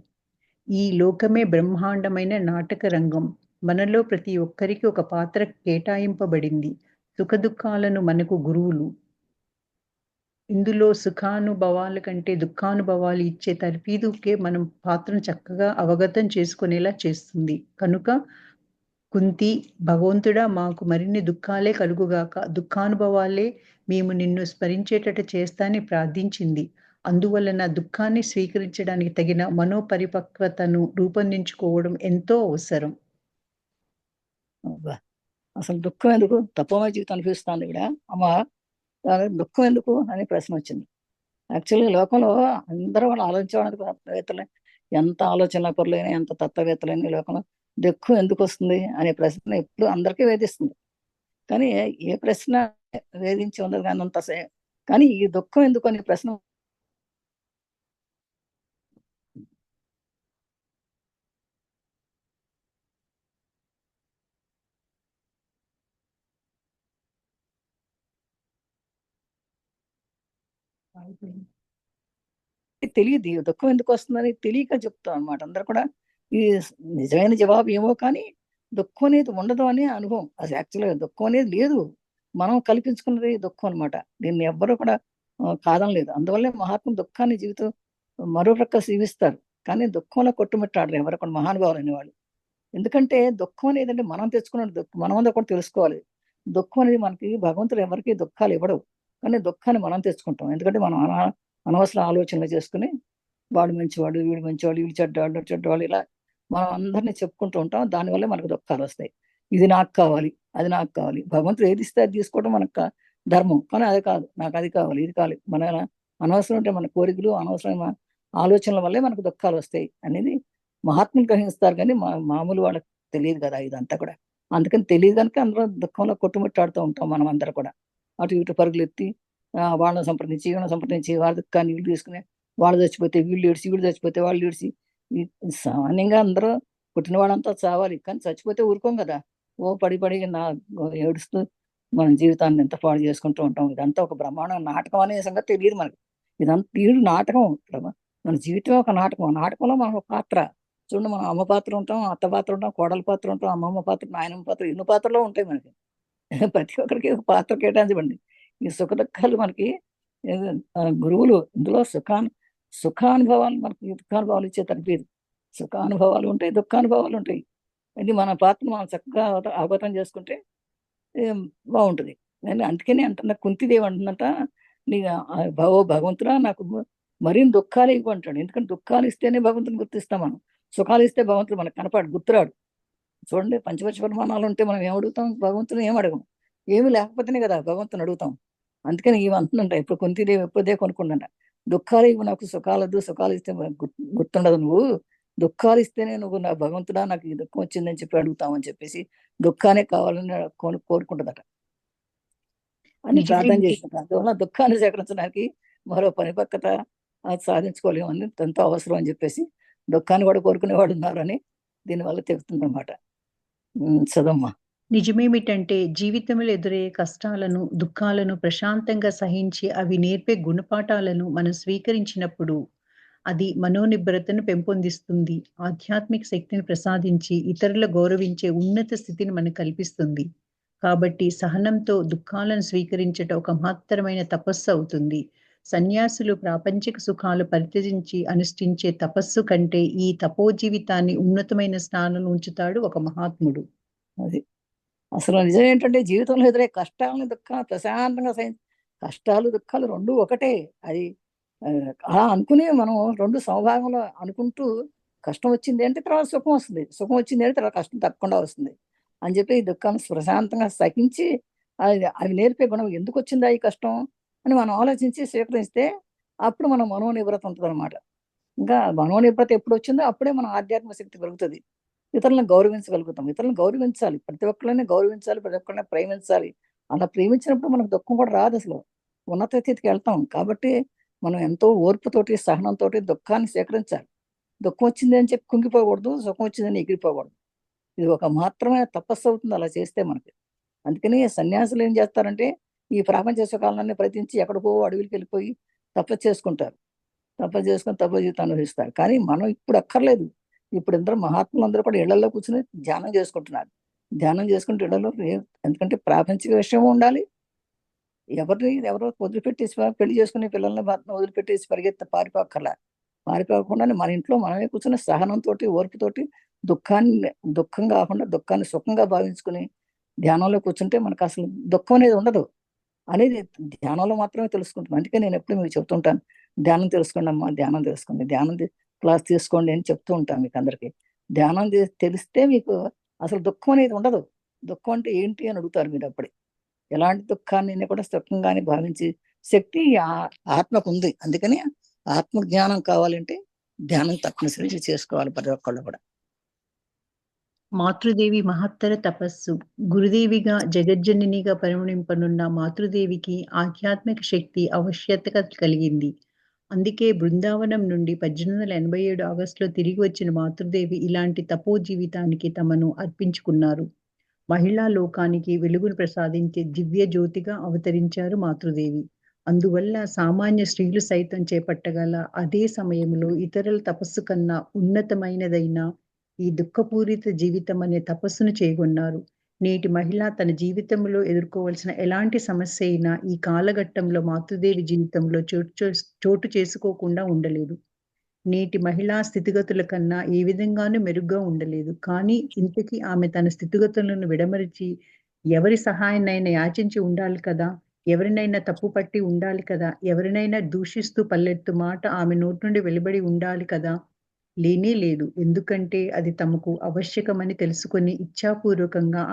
ఈ లోకమే బ్రహ్మాండమైన నాటక రంగం. మనలో ప్రతి ఒక్కరికి ఒక పాత్ర కేటాయింపబడింది. సుఖదుఖాలను మనకు గురువులు. ఇందులో సుఖానుభవాల కంటే దుఃఖానుభవాలు ఇచ్చే తర్ఫీదుకే మనం పాత్రను చక్కగా అవగతం చేసుకునేలా చేస్తుంది. కనుక కుంతి, భగవంతుడా మాకు మరిన్ని దుఃఖాలే కలుగుగాక, దుఃఖానుభవాలే మేము నిన్ను స్మరించేటట్టు చేస్తానని ప్రార్థించింది. అందువలన దుఃఖాన్ని స్వీకరించడానికి తగిన మనోపరిపక్వతను రూపొందించుకోవడం ఎంతో అవసరం. అసలు దుఃఖం ఎందుకు? తపోమయ జీవితం అనిపిస్తుంది ఇక్కడ అమ్మ, దుఃఖం ఎందుకు అనే ప్రశ్న వచ్చింది. యాక్చువల్గా లోకంలో అందరూ వాళ్ళు ఆలోచించేవాళ్ళకి తత్వవేత్తలే, ఎంత ఆలోచన పరులైన ఎంత తత్వవేత్తలైన ఈ లోకంలో దుఃఖం ఎందుకు వస్తుంది అనే ప్రశ్న ఎప్పుడు అందరికీ వేధిస్తుంది. కానీ ఏ ప్రశ్న వేధించి ఉండదు కానీ అంత కానీ ఈ దుఃఖం ఎందుకు అనే ప్రశ్న తెలియదు. ఈ దుఃఖం ఎందుకు వస్తుందని తెలియక చెప్తాం అనమాట అందరు కూడా. ఈ నిజమైన జవాబు ఏమో కానీ దుఃఖం అనేది ఉండదు అనే అనుభవం. అది యాక్చువల్గా దుఃఖం అనేది లేదు, మనం కల్పించుకున్నది దుఃఖం అనమాట. దీన్ని ఎవ్వరూ కూడా కాదనలేదు. అందువల్లే మహాత్ములు దుఃఖాన్ని జీవితం మరో ప్రక్క జీవిస్తారు, కానీ దుఃఖంలో కొట్టుమిట్టాడరు ఎవరు కూడా మహానుభావులు అనేవాళ్ళు. ఎందుకంటే దుఃఖం అనేది అంటే మనం తెచ్చుకున్న దుఃఖం మనమంతా కూడా తెలుసుకోవాలి. దుఃఖం అనేది మనకి భగవంతుడు ఎవరికి దుఃఖాలు ఇవ్వడు, కానీ దుఃఖాన్ని మనం తెచ్చుకుంటాం. ఎందుకంటే మనం అనవసర ఆలోచనలు చేసుకుని వాడు మంచివాడు, వీడు మంచివాడు, వీడు చెడ్డవాడు, చెడ్డవాడు, ఇలా మనం అందరినీ చెప్పుకుంటూ ఉంటాం. దానివల్ల మనకు దుఃఖాలు వస్తాయి. ఇది నాకు కావాలి, అది నాకు కావాలి. భగవంతుడు ఏది ఇస్తే అది తీసుకోవడం మనకు ధర్మం, కానీ అది కాదు, నాకు అది కావాలి, ఇది కావాలి. మన అనవసరం అంటే మన కోరికలు అనవసరమైన ఆలోచనల వల్లే మనకు దుఃఖాలు వస్తాయి అనేది మహాత్ములు గ్రహిస్తారు, కానీ మామూలు వాళ్ళకి తెలియదు కదా ఇదంతా కూడా. అందుకని తెలియదు కనుక అందరూ దుఃఖంలో కొట్టుమిట్టాడుతూ ఉంటాం మనం అందరూ కూడా. అటు ఇటు పరుగులు ఎత్తి వాళ్ళని సంప్రదించి వీళ్ళని సంప్రదించి వాళ్ళ దుఃఖాన్ని వీళ్ళు తీసుకుని, వాళ్ళు చచ్చిపోతే వీళ్ళు ఏడిచి, వీళ్ళు చచ్చిపోతే వాళ్ళు ఏడిచి, సామాన్యంగా అందరూ పుట్టిన వాళ్ళంతా చావాలి, కానీ చచ్చిపోతే ఊరుకోం కదా. ఓ పడి పడి ఏడుస్తూ మన జీవితాన్ని ఎంత పాడు చేసుకుంటూ ఉంటాం. ఇదంతా ఒక బ్రహ్మాండం నాటకం అనే సంగతి తెలియదు మనకి. ఇదంతా తీరు నాటకం. మన జీవితం ఒక నాటకం. ఆ నాటకంలో మనం ఒక పాత్ర. చూడండి, మనం అమ్మ పాత్ర ఉంటాం, అత్త పాత్ర ఉంటాం, కోడల పాత్ర ఉంటాం, అమ్మమ్మ పాత్ర, నాయనమ్మ పాత్ర, ఎన్నో పాత్రలో ఉంటాయి మనకి. ప్రతి ఒక్కరికి ఒక పాత్ర కేటాయించబడింది. ఈ సుఖ దుఃఖాలు మనకి గురువులు ఇందులో సుఖానుభవాలు మనకి దుఃఖానుభవాలు ఇచ్చే తరపేది. సుఖానుభవాలు ఉంటాయి, దుఃఖానుభవాలు ఉంటాయి. ఇది మన పాత్రను మనం చక్కగా అవగతం చేసుకుంటే బాగుంటుంది. నేను అందుకనే అంటున్నా, కుంతిదేవి అంటుందంట, నీ భగవంతుడా నాకు మరీ దుఃఖాలు ఇవ్వు అంటాడు. ఎందుకంటే దుఃఖాలు ఇస్తేనే భగవంతుని గుర్తిస్తాం మనం. సుఖాలు ఇస్తే భగవంతుడు మనకు కనపడు, గుర్తురాడు. చూడండి, పంచపక్ష పరిమాణాలు ఉంటే మనం ఏమడుగుతాం? భగవంతుని ఏం అడగం. ఏమి లేకపోతేనే కదా భగవంతుని అడుగుతాం. అందుకని ఇవి అంటుందంట, ఇప్పుడు కుంతిదేవి ఎప్పుడే కొనుక్కుందంట, దుఃఖాలు ఇవ్వు నాకు, సుఖాలద్దు. సుఖాలు ఇస్తే గుర్తుండదు. నువ్వు దుఃఖాలు ఇస్తేనే నువ్వు నా భగవంతుడా నాకు ఈ దుఃఖం వచ్చిందని చెప్పి అడుగుతామని చెప్పేసి దుఃఖానే కావాలని కోరుకుంటుందట అని ప్రార్థన నిజమే. చేసింది. అందువల్ల దుఃఖాన్ని సేకరించడానికి మరో పరిపక్వత అది సాధించుకోలేమని ఎంతో అవసరం అని చెప్పేసి దుఃఖాన్ని కూడా కోరుకునేవాడు ఉన్నారని దీనివల్ల తెలుస్తుంది అనమాట. చదమ్మా. నిజమేమిటంటే జీవితంలో ఎదురయ్యే కష్టాలను, దుఃఖాలను ప్రశాంతంగా సహించి అవి నేర్పే గుణపాఠాలను మనం స్వీకరించినప్పుడు అది మనోనిబ్బరతను పెంపొందిస్తుంది. ఆధ్యాత్మిక శక్తిని ప్రసాదించి ఇతరుల గౌరవించే ఉన్నత స్థితిని మనకు కల్పిస్తుంది. కాబట్టి సహనంతో దుఃఖాలను స్వీకరించటం ఒక మహత్తరమైన తపస్సు అవుతుంది. సన్యాసులు ప్రాపంచిక సుఖాలు పరిత్యజించి అనుష్ఠించే తపస్సు కంటే ఈ తపో జీవితాన్ని ఉన్నతమైన స్థానంలో ఉంచుతాడు ఒక మహాత్ముడు. అది అసలు నిజం ఏంటంటే జీవితంలో ఎదురే కష్టాలను దుఃఖాలు ప్రశాంతంగా కష్టాలు దుఃఖాలు రెండు ఒకటే. అది అలా అనుకుని మనం రెండు సమభాగంలో అనుకుంటూ కష్టం వచ్చింది అంటే తర్వాత సుఖం వస్తుంది, సుఖం వచ్చింది అంటే తర్వాత కష్టం తప్పకుండా వస్తుంది అని చెప్పి ఈ దుఃఖాన్ని ప్రశాంతంగా సహించి అవి నేర్పే గుణం, ఎందుకు వచ్చిందా ఈ కష్టం అని మనం ఆలోచించి స్వీకరిస్తే అప్పుడు మనం మనోనివ్రత ఉంటుంది అనమాట. ఇంకా మనోనివ్రత ఎప్పుడు వచ్చిందో అప్పుడే మన ఆధ్యాత్మిక శక్తి పెరుగుతుంది. ఇతరులను గౌరవించగలుగుతాం. ఇతరులను గౌరవించాలి, ప్రతి ఒక్కరిని గౌరవించాలి, ప్రతి ఒక్కరిని ప్రేమించాలి. అలా ప్రేమించినప్పుడు మనకు దుఃఖం కూడా రాదు. అసలు ఉన్నత స్థితికి వెళ్తాం. కాబట్టి మనం ఎంతో ఓర్పుతోటి సహనంతో దుఃఖాన్ని స్వీకరించాలి. దుఃఖం వచ్చింది అని చెప్పి కుంగిపోకూడదు, సుఖం వచ్చిందని ఎగిరిపోకూడదు. ఇది ఒక మాత్రమే తపస్సు అవుతుంది అలా చేస్తే మనకి. అందుకని సన్యాసులు ఏం చేస్తారంటే ఈ ప్రాపంచ సుఖాలన్నీ ప్రతించి ఎక్కడికో అడవికి వెళ్ళిపోయి తపస్సు చేసుకుంటారు. తపస్సు చేసుకుని తపో జీవితం అనుభవిస్తారు. కానీ మనం ఇప్పుడు అక్కర్లేదు. ఇప్పుడు అందరూ మహాత్ములు అందరూ కూడా ఇళ్లలో కూర్చొని ధ్యానం చేసుకుంటున్నారు. ధ్యానం చేసుకుంటే ఇళ్లలో ఎందుకంటే ప్రాపంచిక విషయం ఉండాలి. ఎవరో వదిలిపెట్టేసి పెళ్లి చేసుకునే పిల్లల్ని భర్తను వదిలిపెట్టేసి పారిపోక్కర్లా. పారిపోకుండా మన ఇంట్లో మనమే కూర్చొని సహనంతో ఓర్పుతోటి దుఃఖం కాకుండా దుఃఖాన్ని సుఖంగా భావించుకుని ధ్యానంలో కూర్చుంటే మనకు అసలు దుఃఖం అనేది ఉండదు అనేది ధ్యానంలో మాత్రమే తెలుసుకుంటాం. అందుకే నేను ఎప్పుడు మీకు చెప్తుంటాను, ధ్యానం తెలుసుకోండి అమ్మా, ధ్యానం తెలుసుకోండి, క్లాస్ తీసుకోండి అని చెప్తూ ఉంటాను మీకు అందరికి. ధ్యానం తెలిస్తే మీకు అసలు దుఃఖం అనేది ఉండదు. దుఃఖం అంటే ఏంటి అని అడుగుతారు మీరు అప్పుడే. ఎలాంటి దుఃఖాన్ని కూడా సుఖంగానే భావించి శక్తి ఆత్మకు ఉంది. అందుకని ఆత్మ జ్ఞానం కావాలంటే ధ్యానం తప్పనిసరిగా చేసుకోవాలి ప్రతి ఒక్కళ్ళు కూడా. మాతృదేవి మహత్తర తపస్సు. గురుదేవిగా జగజ్జననిగా పరిగణింపనున్న మాతృదేవికి ఆధ్యాత్మిక శక్తి ఆవశ్యకత కలిగింది. అందుకే బృందావనం నుండి 1887 ఆగస్టులో తిరిగి వచ్చిన మాతృదేవి ఇలాంటి తపో జీవితానికి తమను అర్పించుకున్నారు. మహిళా లోకానికి వెలుగును ప్రసాదించే దివ్య జ్యోతిగా అవతరించారు మాతృదేవి. అందువల్ల సామాన్య స్త్రీలు సైతం చేపట్టగల అదే సమయంలో ఇతరుల తపస్సు కన్నా ఉన్నతమైనదైన ఈ దుఃఖపూరిత జీవితం అనే తపస్సును చేగొన్నారు. నేటి మహిళ తన జీవితంలో ఎదుర్కోవాల్సిన ఎలాంటి సమస్య అయినా ఈ కాలఘట్టంలో మాతృదేవి జీవితంలో చోటు చేసుకోకుండా ఉండలేదు. నేటి మహిళా స్థితిగతుల కన్నా ఏ విధంగానూ మెరుగ్గా ఉండలేదు. కానీ ఇంతకీ ఆమె తన స్థితిగతులను విడమరిచి ఎవరి సహాయాన్నైనా యాచించి ఉండాలి కదా! ఎవరినైనా తప్పు పట్టి ఉండాలి కదా! ఎవరినైనా దూషిస్తూ పల్లెత్తు మాట ఆమె నోటి నుండి వెలువడి ఉండాలి కదా! లేనే లేదు. ఎందుకంటే అది తమకు ఆవశ్యకమని తెలుసుకొని ఇచ్ఛాపూర్వకంగా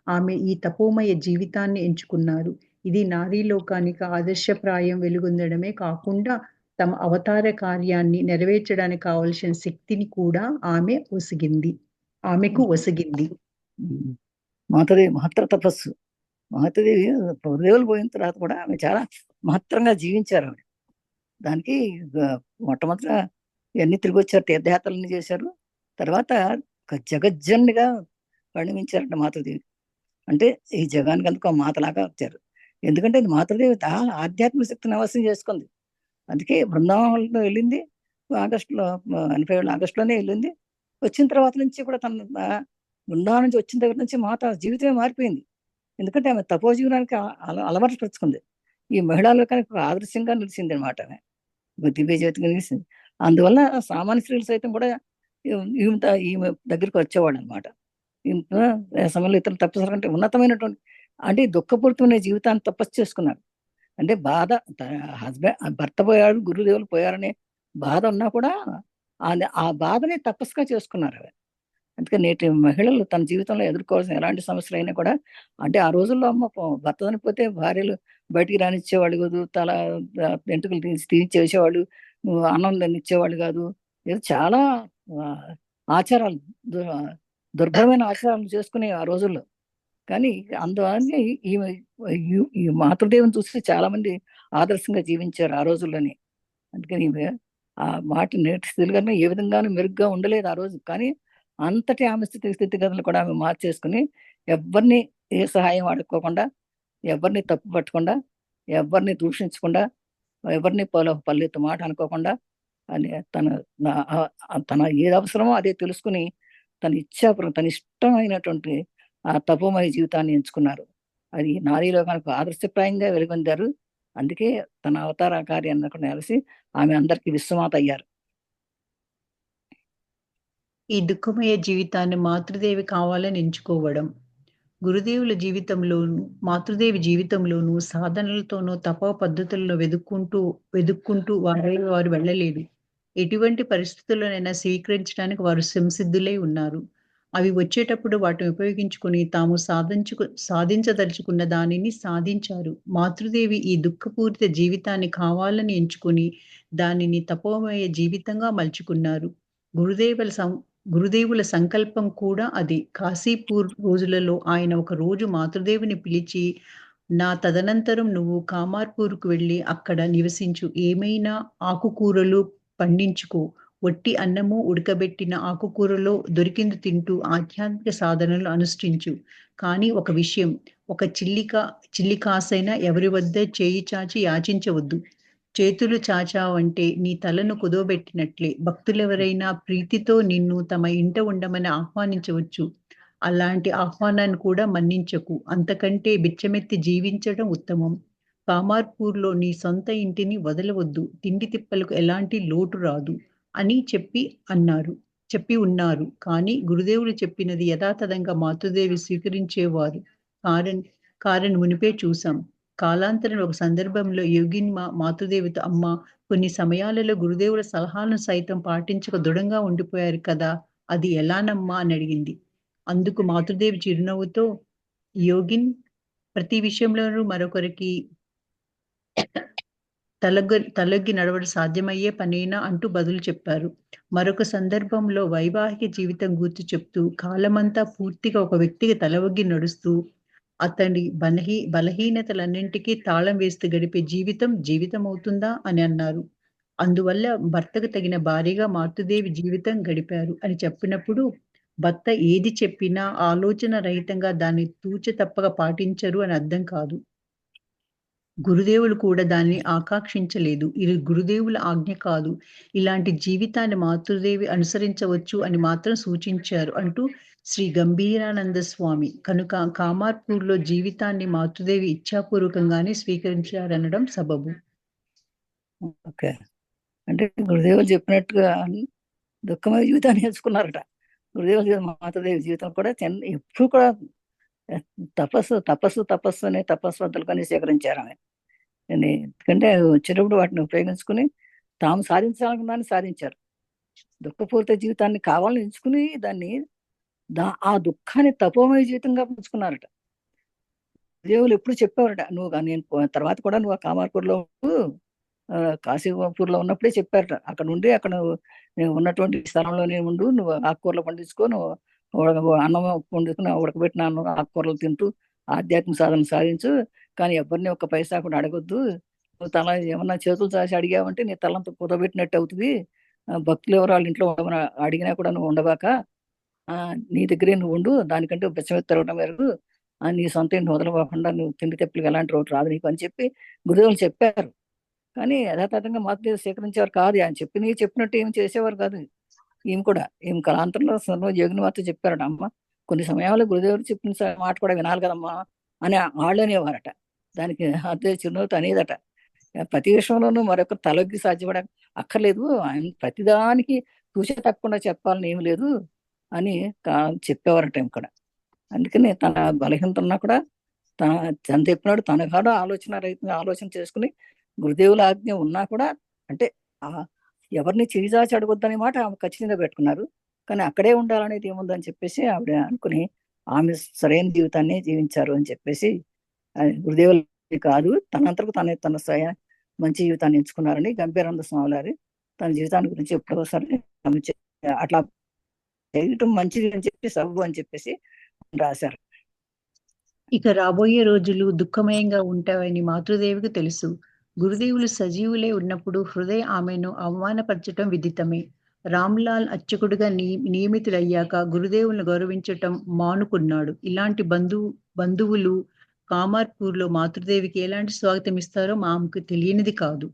ఆమె ఈ తపోమయ జీవితాన్ని ఎంచుకున్నారు. ఇది నారీ లోకానికి ఆదర్శప్రాయం వెలుగొందడమే కాకుండా తమ అవతార కార్యాన్ని నెరవేర్చడానికి కావలసిన శక్తిని కూడా ఆమెకు ఒసగింది. మాతృదేవి మహత్తర తపస్సు. మాతృదేవి గురుదేవులు పోయిన తర్వాత కూడా ఆమె చాలా మహత్తరంగా జీవించారు. ఆవిడ దానికి మొట్టమొదట ఇవన్నీ తిరిగి వచ్చారు, తీర్థయాత్రలన్నీ చేశారు. తర్వాత జగజ్జన్నిగా పరిణమించారంట మాతృదేవి. అంటే ఈ జగానికి అందుకు మాతలాగా వచ్చారు. ఎందుకంటే మాతృదేవి ఆధ్యాత్మిక శక్తిని అవశ్యం చేసుకుంది. అందుకే బృందావనంలో వెళ్ళింది. ఆగస్టులో 87 ఆగస్టులోనే వెళ్ళింది. వచ్చిన తర్వాత నుంచి కూడా తన బృందావనం నుంచి వచ్చిన దగ్గర నుంచి మాత జీవితమే మారిపోయింది. ఎందుకంటే ఆమె తపోజీవనానికి అలవాటు పరుచుకుంది. ఈ మహిళా లోకానికి ఒక ఆదర్శంగా నిలిచింది అనమాట. ఆమె దివ్య జ్యోతిగా నిలిచింది. అందువల్ల సామాన్య స్త్రీలు సైతం కూడా ఈమె దగ్గరికి వచ్చేవాడు అనమాట. ఆ సమయంలో ఇతరులు తపస్సు అంటే ఉన్నతమైనటువంటి, అంటే దుఃఖపూరితమైన జీవితాన్ని తపస్సు చేసుకున్నారు. అంటే బాధ, భర్త పోయాడు, గురుదేవులు పోయారనే బాధ ఉన్నా కూడా ఆ బాధని తపస్సుగా చేసుకున్నారు ఆవిడ. అందుకని నేటి మహిళలు తన జీవితంలో ఎదుర్కోవాల్సిన ఎలాంటి సమస్యలైనా కూడా, అంటే ఆ రోజుల్లో అమ్మ భర్త చనిపోతే భార్యలు బయటికి రానిచ్చేవాళ్ళు కాదు, వెంట్రుకలు తీయించేసేవాళ్ళు, అన్నం ఇచ్చేవాళ్ళు కాదు. ఏదో చాలా ఆ, ఆచారాలు, దు- దుర్భరమైన ఆచారాలు చేసుకునే ఆ రోజుల్లో. కానీ అందువల్ల ఈమె ఈ మాతృదేవిని చూసి చాలా మంది ఆదర్శంగా జీవించారు ఆ రోజుల్లోనే. అందుకని ఈమె ఆ మాట నేటి స్త్రీలు కన్నా ఏ విధంగానూ మెరుగ్గా ఉండలేదు ఆ రోజు. కానీ అంతటి ఆమె స్థితిగతులు కూడా ఆమె మార్చేసుకుని, ఎవరిని ఏ సహాయం అడుక్కోకుండా, ఎవరిని తప్పు పట్టకుండా, ఎవరిని దూషించకుండా, ఎవరిని పల్లెత్తు మాట అనుకోకుండా, అని తన ఏది అవసరమో అదే తెలుసుకుని, తన ఇష్టమైనటువంటి ఆ తపోమయ జీవితాన్ని ఎంచుకున్నారు. అది నారీలోకానికి ఆదర్శప్రాయంగా వెలుగొందారు. అందుకే తన అవతార కార్యాన్ని నెరసి ఆమె అందరికి విశ్వమాత అయ్యారు. ఈ దుఃఖమయ జీవితాన్ని మాతృదేవి కావాలని ఎంచుకోవడం. గురుదేవుల జీవితంలోనూ, మాతృదేవి జీవితంలోనూ సాధనలతోనూ, తపో పద్ధతులను వెదుక్కుంటూ వారు వెళ్ళలేదు. ఎటువంటి పరిస్థితుల్లోనైనా స్వీకరించడానికి వారు సంసిద్ధులై ఉన్నారు. అవి వచ్చేటప్పుడు వాటిని ఉపయోగించుకొని తాము సాధించదలుచుకున్న దానిని సాధించారు. మాతృదేవి ఈ దుఃఖపూరిత జీవితాన్ని కావాలని ఎంచుకొని, దానిని తపోమయ జీవితంగా మలుచుకున్నారు. గురుదేవుల సం గురుదేవుల సంకల్పం కూడా అదే. కాశీపూర్ రోజులలో ఆయన ఒక రోజు మాతృదేవిని పిలిచి, "నా తదనంతరం నువ్వు కామార్పూర్‌కు వెళ్లి అక్కడ నివసించు. ఏమైనా ఆకుకూరలు పండించుకో. వట్టి అన్నము, ఉడకబెట్టిన ఆకుకూరలో దొరికింది తింటూ ఆధ్యాత్మిక సాధనలు అనుష్ఠించు. కానీ ఒక విషయం, ఒక చిల్లి కాసైనా ఎవరి వద్ద చేయి చాచి యాచించవద్దు. చేతులు చాచావంటే నీ తలను కుదవబెట్టినట్లే. భక్తులెవరైనా ప్రీతితో నిన్ను తమ ఇంట ఉండమని ఆహ్వానించవచ్చు. అలాంటి ఆహ్వానాన్ని కూడా మన్నించకు. అంతకంటే బిచ్చమెత్తి జీవించడం ఉత్తమం. కామార్పూర్‌లో నీ సొంత ఇంటిని వదలవద్దు. తిండి తిప్పలకు ఎలాంటి లోటు రాదు" అని చెప్పి ఉన్నారు. కానీ గురుదేవులు చెప్పినది యథాతథంగా మాతృదేవి స్వీకరించేవారు కారని మునుపే చూసాం. కాలాంతరంలో ఒక సందర్భంలో యోగిని మాతృదేవితో, "అమ్మా! కొన్ని సమయాలలో గురుదేవుల సలహాలను సైతం పాటించక దృఢంగా ఉండిపోయారు కదా! అది ఎలానమ్మా?" అని అడిగింది. అందుకు మాతృదేవి చిరునవ్వుతో, "యోగిన్, ప్రతి విషయంలోనూ మరొకరికి తలొగ్గి నడవడం సాధ్యమయ్యే పనేనా" అంటూ బదులు చెప్పారు. మరొక సందర్భంలో వైవాహిక జీవితం గూర్చి చెప్తూ, "కాలమంతా పూర్తిగా ఒక వ్యక్తికి తలవొగ్గి నడుస్తూ, అతడి బలహీనతలన్నింటికీ తాళం వేస్తూ గడిపే జీవితం జీవితమవుతుందా" అని అన్నారు. అందువల్ల భర్తకు తగిన భార్యగా మాతృదేవి జీవితం గడిపారు అని చెప్పినప్పుడు, భర్త ఏది చెప్పినా ఆలోచన రహితంగా దాన్ని తూచ తప్పక పాటించరు అని అర్థం కాదు. గురుదేవులు కూడా దాన్ని ఆకాంక్షించలేదు. ఇది గురుదేవుల ఆజ్ఞ కాదు. ఇలాంటి జీవితాన్ని మాతృదేవి అనుసరించవచ్చు అని మాత్రం సూచించారు అంటూ శ్రీ గంభీరానంద స్వామి. కనుక కామార్పూర్‌లో జీవితాన్ని మాతృదేవి ఇచ్ఛాపూర్వకంగానే స్వీకరించారనడం సబబు. ఓకే. అంటే గురుదేవులు చెప్పినట్టుగా దుఃఖమైన జీవితాన్ని ఎంచుకున్నారట. మాతృదేవి జీవితం కూడా ఎప్పుడు కూడా తపస్సు అనే తపస్వంతులుగానే స్వీకరించారు ఆమె. ఎందుకంటే వచ్చేటప్పుడు వాటిని ఉపయోగించుకుని తాము సాధించాలనుకున్న దాన్ని సాధించారు. దుఃఖపూరిత జీవితాన్ని కావాలని ఎంచుకుని దాన్ని ఆ దుఃఖాన్ని తపోమయ జీవితంగా పుచ్చుకున్నారట. దేవులు ఎప్పుడు చెప్పేవారట, నేను తర్వాత కూడా నువ్వు ఆ కామార్పూర్లో కాశీపూర్లో ఉన్నప్పుడే చెప్పారట, అక్కడ ఉండి అక్కడ ఉన్నటువంటి స్థలంలోనే ఉండు, నువ్వు ఆకుకూరలు పండించుకో, నువ్వు అన్నం వండుకుని ఉడకబెట్టిన అన్నం ఆకుకూరలు తింటూ ఆధ్యాత్మిక సాధన సాధించు. కానీ ఎవరిని ఒక్క పైసా కూడా అడగొద్దు. నువ్వు తల ఏమన్నా చేతులు చాచి అడిగావంటే నీ తలంతా కుదబెట్టినట్టు అవుతుంది. భక్తులు ఎవరు వాళ్ళ ఇంట్లో ఉండమని అడిగినా కూడా నువ్వు ఉండబాక, నీ దగ్గరే నువ్వు ఉండు, దానికంటే బెచ్చమెత్తి తిరగడం వేరు, నీ సొంత ఇంటి వదలకోకుండా నువ్వు తిండి తెప్పులకు ఎలాంటి రోడ్డు రాదు నీకు అని చెప్పి గురుదేవులు చెప్పారు. కానీ యథాతథంగా మాతృదేవి స్వీకరించేవారు కాదు. ఆయన చెప్పినట్టు ఏమి చేసేవారు కాదు. ఈమె కళాంతరంలో యోగిని మాత్రం చెప్పారట, "అమ్మ, కొన్ని సమయాల్లో గురుదేవుడు చెప్పిన మాట కూడా వినాలి కదమ్మా" అని వాళ్ళు అనేవారట. దానికి అదే చిరునవ్వుతో అనేదట, "ప్రతి విషయంలోనూ మరొక తలొగ్గి సాధ్యపడ అక్కర్లేదు. ఆయన ప్రతిదానికి చూసే తప్పకుండా చెప్పాలని ఏమి లేదు అని చెప్పేవారట ఇక్కడ. అందుకని తన బలహీనత ఉన్నా కూడా తన చెప్పినాడు తన కాడ ఆలోచన చేసుకుని గురుదేవుల ఆజ్ఞ ఉన్నా కూడా అంటే ఎవరిని చేజాచి అడగొద్దనే మాట ఆమె ఖచ్చితంగా పెట్టుకున్నారు. కానీ అక్కడే ఉండాలనేది ఏముందని చెప్పేసి ఆవిడ అనుకుని ఆమె సరైన జీవితాన్ని జీవించారు అని చెప్పేసి గురుదేవులు కాదు తనంతకు తన మంచి జీవితాన్ని ఎంచుకున్నారని గంభీరానంద స్వామి గారి తన జీవితాన్ని గురించి ఎప్పుడోసారి అట్లా చేయటం మంచిది అని చెప్పి సబు అని చెప్పేసి రాశారు. ఇక రాబోయే రోజులు దుఃఖమయంగా ఉంటాయని మాతృదేవికి తెలుసు. గురుదేవులు సజీవులే ఉన్నప్పుడు హృదయ ఆమెను అవమానపరచటం విదితమే. రామ్లాల్ అర్చకుడుగా నియమితులయ్యాక గురుదేవులను గౌరవించటం మానుకున్నాడు. ఇలాంటి బంధువులు కామార్పూర్లో మాతృదేవికి ఎలాంటి స్వాగతం ఇస్తారో మాకు తెలియనిది కాదు.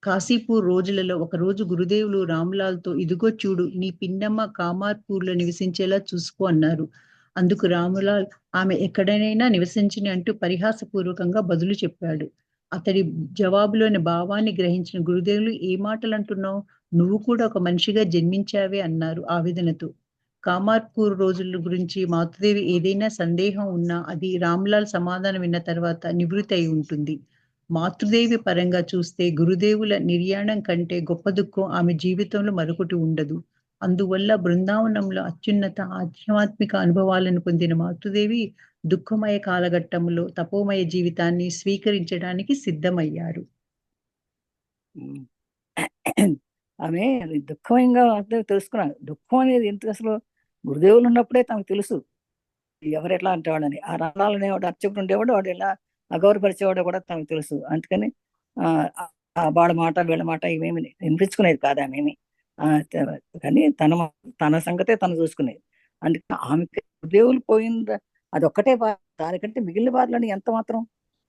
కాశీపూర్ రోజులలో ఒకరోజు గురుదేవులు రామ్లాల్తో ఇదిగో చూడు నీ పిన్నమ్మ కామార్పూర్లో నివసించేలా చూసుకో అన్నారు. అందుకు రాములాల్ ఆమె ఎక్కడైనా నివసించని అంటూ పరిహాసపూర్వకంగా బదులు చెప్పాడు. అతడి జవాబులోని భావాన్ని గ్రహించిన గురుదేవులు ఏ మాటలు అంటున్నావు, నువ్వు కూడా ఒక మనిషిగా జన్మించావే అన్నారు ఆవేదనతో. కామార్పూర్ రోజుల గురించి మాతృదేవి ఏదైనా సందేహం ఉన్నా అది రామ్లాల్ సమాధానం విన్న తర్వాత నివృత్తి అయి ఉంటుంది. మాతృదేవి పరంగా చూస్తే గురుదేవుల నిర్యాణం కంటే గొప్ప దుఃఖం ఆమె జీవితంలో మరొకటి ఉండదు. అందువల్ల బృందావనంలో అత్యున్నత ఆధ్యాత్మిక అనుభవాలను పొందిన మాతృదేవి దుఃఖమయ కాలఘట్టంలో తపోమయ జీవితాన్ని స్వీకరించడానికి సిద్ధమయ్యారు. ఆమె దుఃఖమయంగా తెలుసుకున్నాను. దుఃఖం అనేది ఎంత అసలు గురుదేవులు ఉన్నప్పుడే తనకు తెలుసు ఎవరు ఎట్లా అంటేవాడని. ఆ రణాలు అనేవాడు అర్చకుడు ఉండేవాడు, వాడు ఎలా అగౌరవపరిచేవాడో కూడా తనకు తెలుసు. అందుకని వాడి మాట వీళ్ళ మాట ఇవేమి వినిపించుకునేది కాదు ఆమెమి. కానీ తన సంగతే తను చూసుకునేది. అందుకని ఆమెకి గురుదేవులు పోయింది అది ఒక్కటే బాధ. దానికంటే మిగిలిన బాధలని ఎంత మాత్రం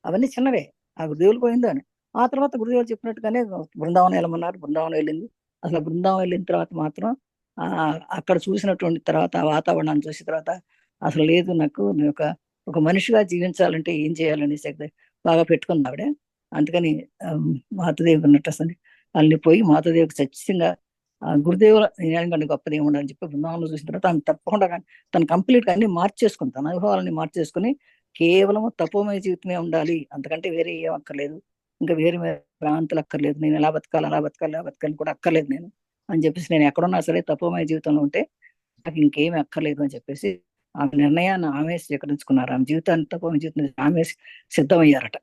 అవన్నీ చిన్నవే. ఆ గురుదేవులు పోయిందని ఆ తర్వాత గురుదేవులు చెప్పినట్టుగానే బృందావనం వెళ్ళమన్నారు. బృందావనం వెళ్ళింది. అసలు బృందావనం వెళ్ళిన తర్వాత మాత్రం అక్కడ చూసినటువంటి తర్వాత ఆ వాతావరణాన్ని చూసిన తర్వాత అసలు లేదు నాకు ఒక మనిషిగా జీవించాలంటే ఏం చేయాలని బాగా పెట్టుకుంది ఆవిడ. అందుకని మాతృదేవి ఉన్నట్టు అసలు అల్లి పోయి మాతృదేవికి ఖచ్చితంగా గురుదేవుల కంటే గొప్పది ఏముండని చెప్పి బృందావనం చూసిన తర్వాత తను తప్పకుండా తను కంప్లీట్ గా అన్ని మార్చేసుకుని తన అనుభవాలని మార్చేసుకుని కేవలం తపోమయ జీవితమే ఉండాలి, అంతకంటే వేరే ఏం అక్కర్లేదు, ఇంకా వేరే ప్రాంతాలు అక్కర్లేదు, నేను ఎలా బతకాలి కూడా అక్కర్లేదు నేను అని చెప్పేసి నేను ఎక్కడున్నా సరే తపోమయ జీవితంలో ఉంటే నాకు ఇంకేమీ అక్కర్లేదు అని చెప్పేసి ఆమె నిర్ణయాన్ని ఆమె స్వీకరించుకున్నారు. ఆమె జీవితాన్ని తపోమయ జీవితం ఆమె సిద్ధమయ్యారట.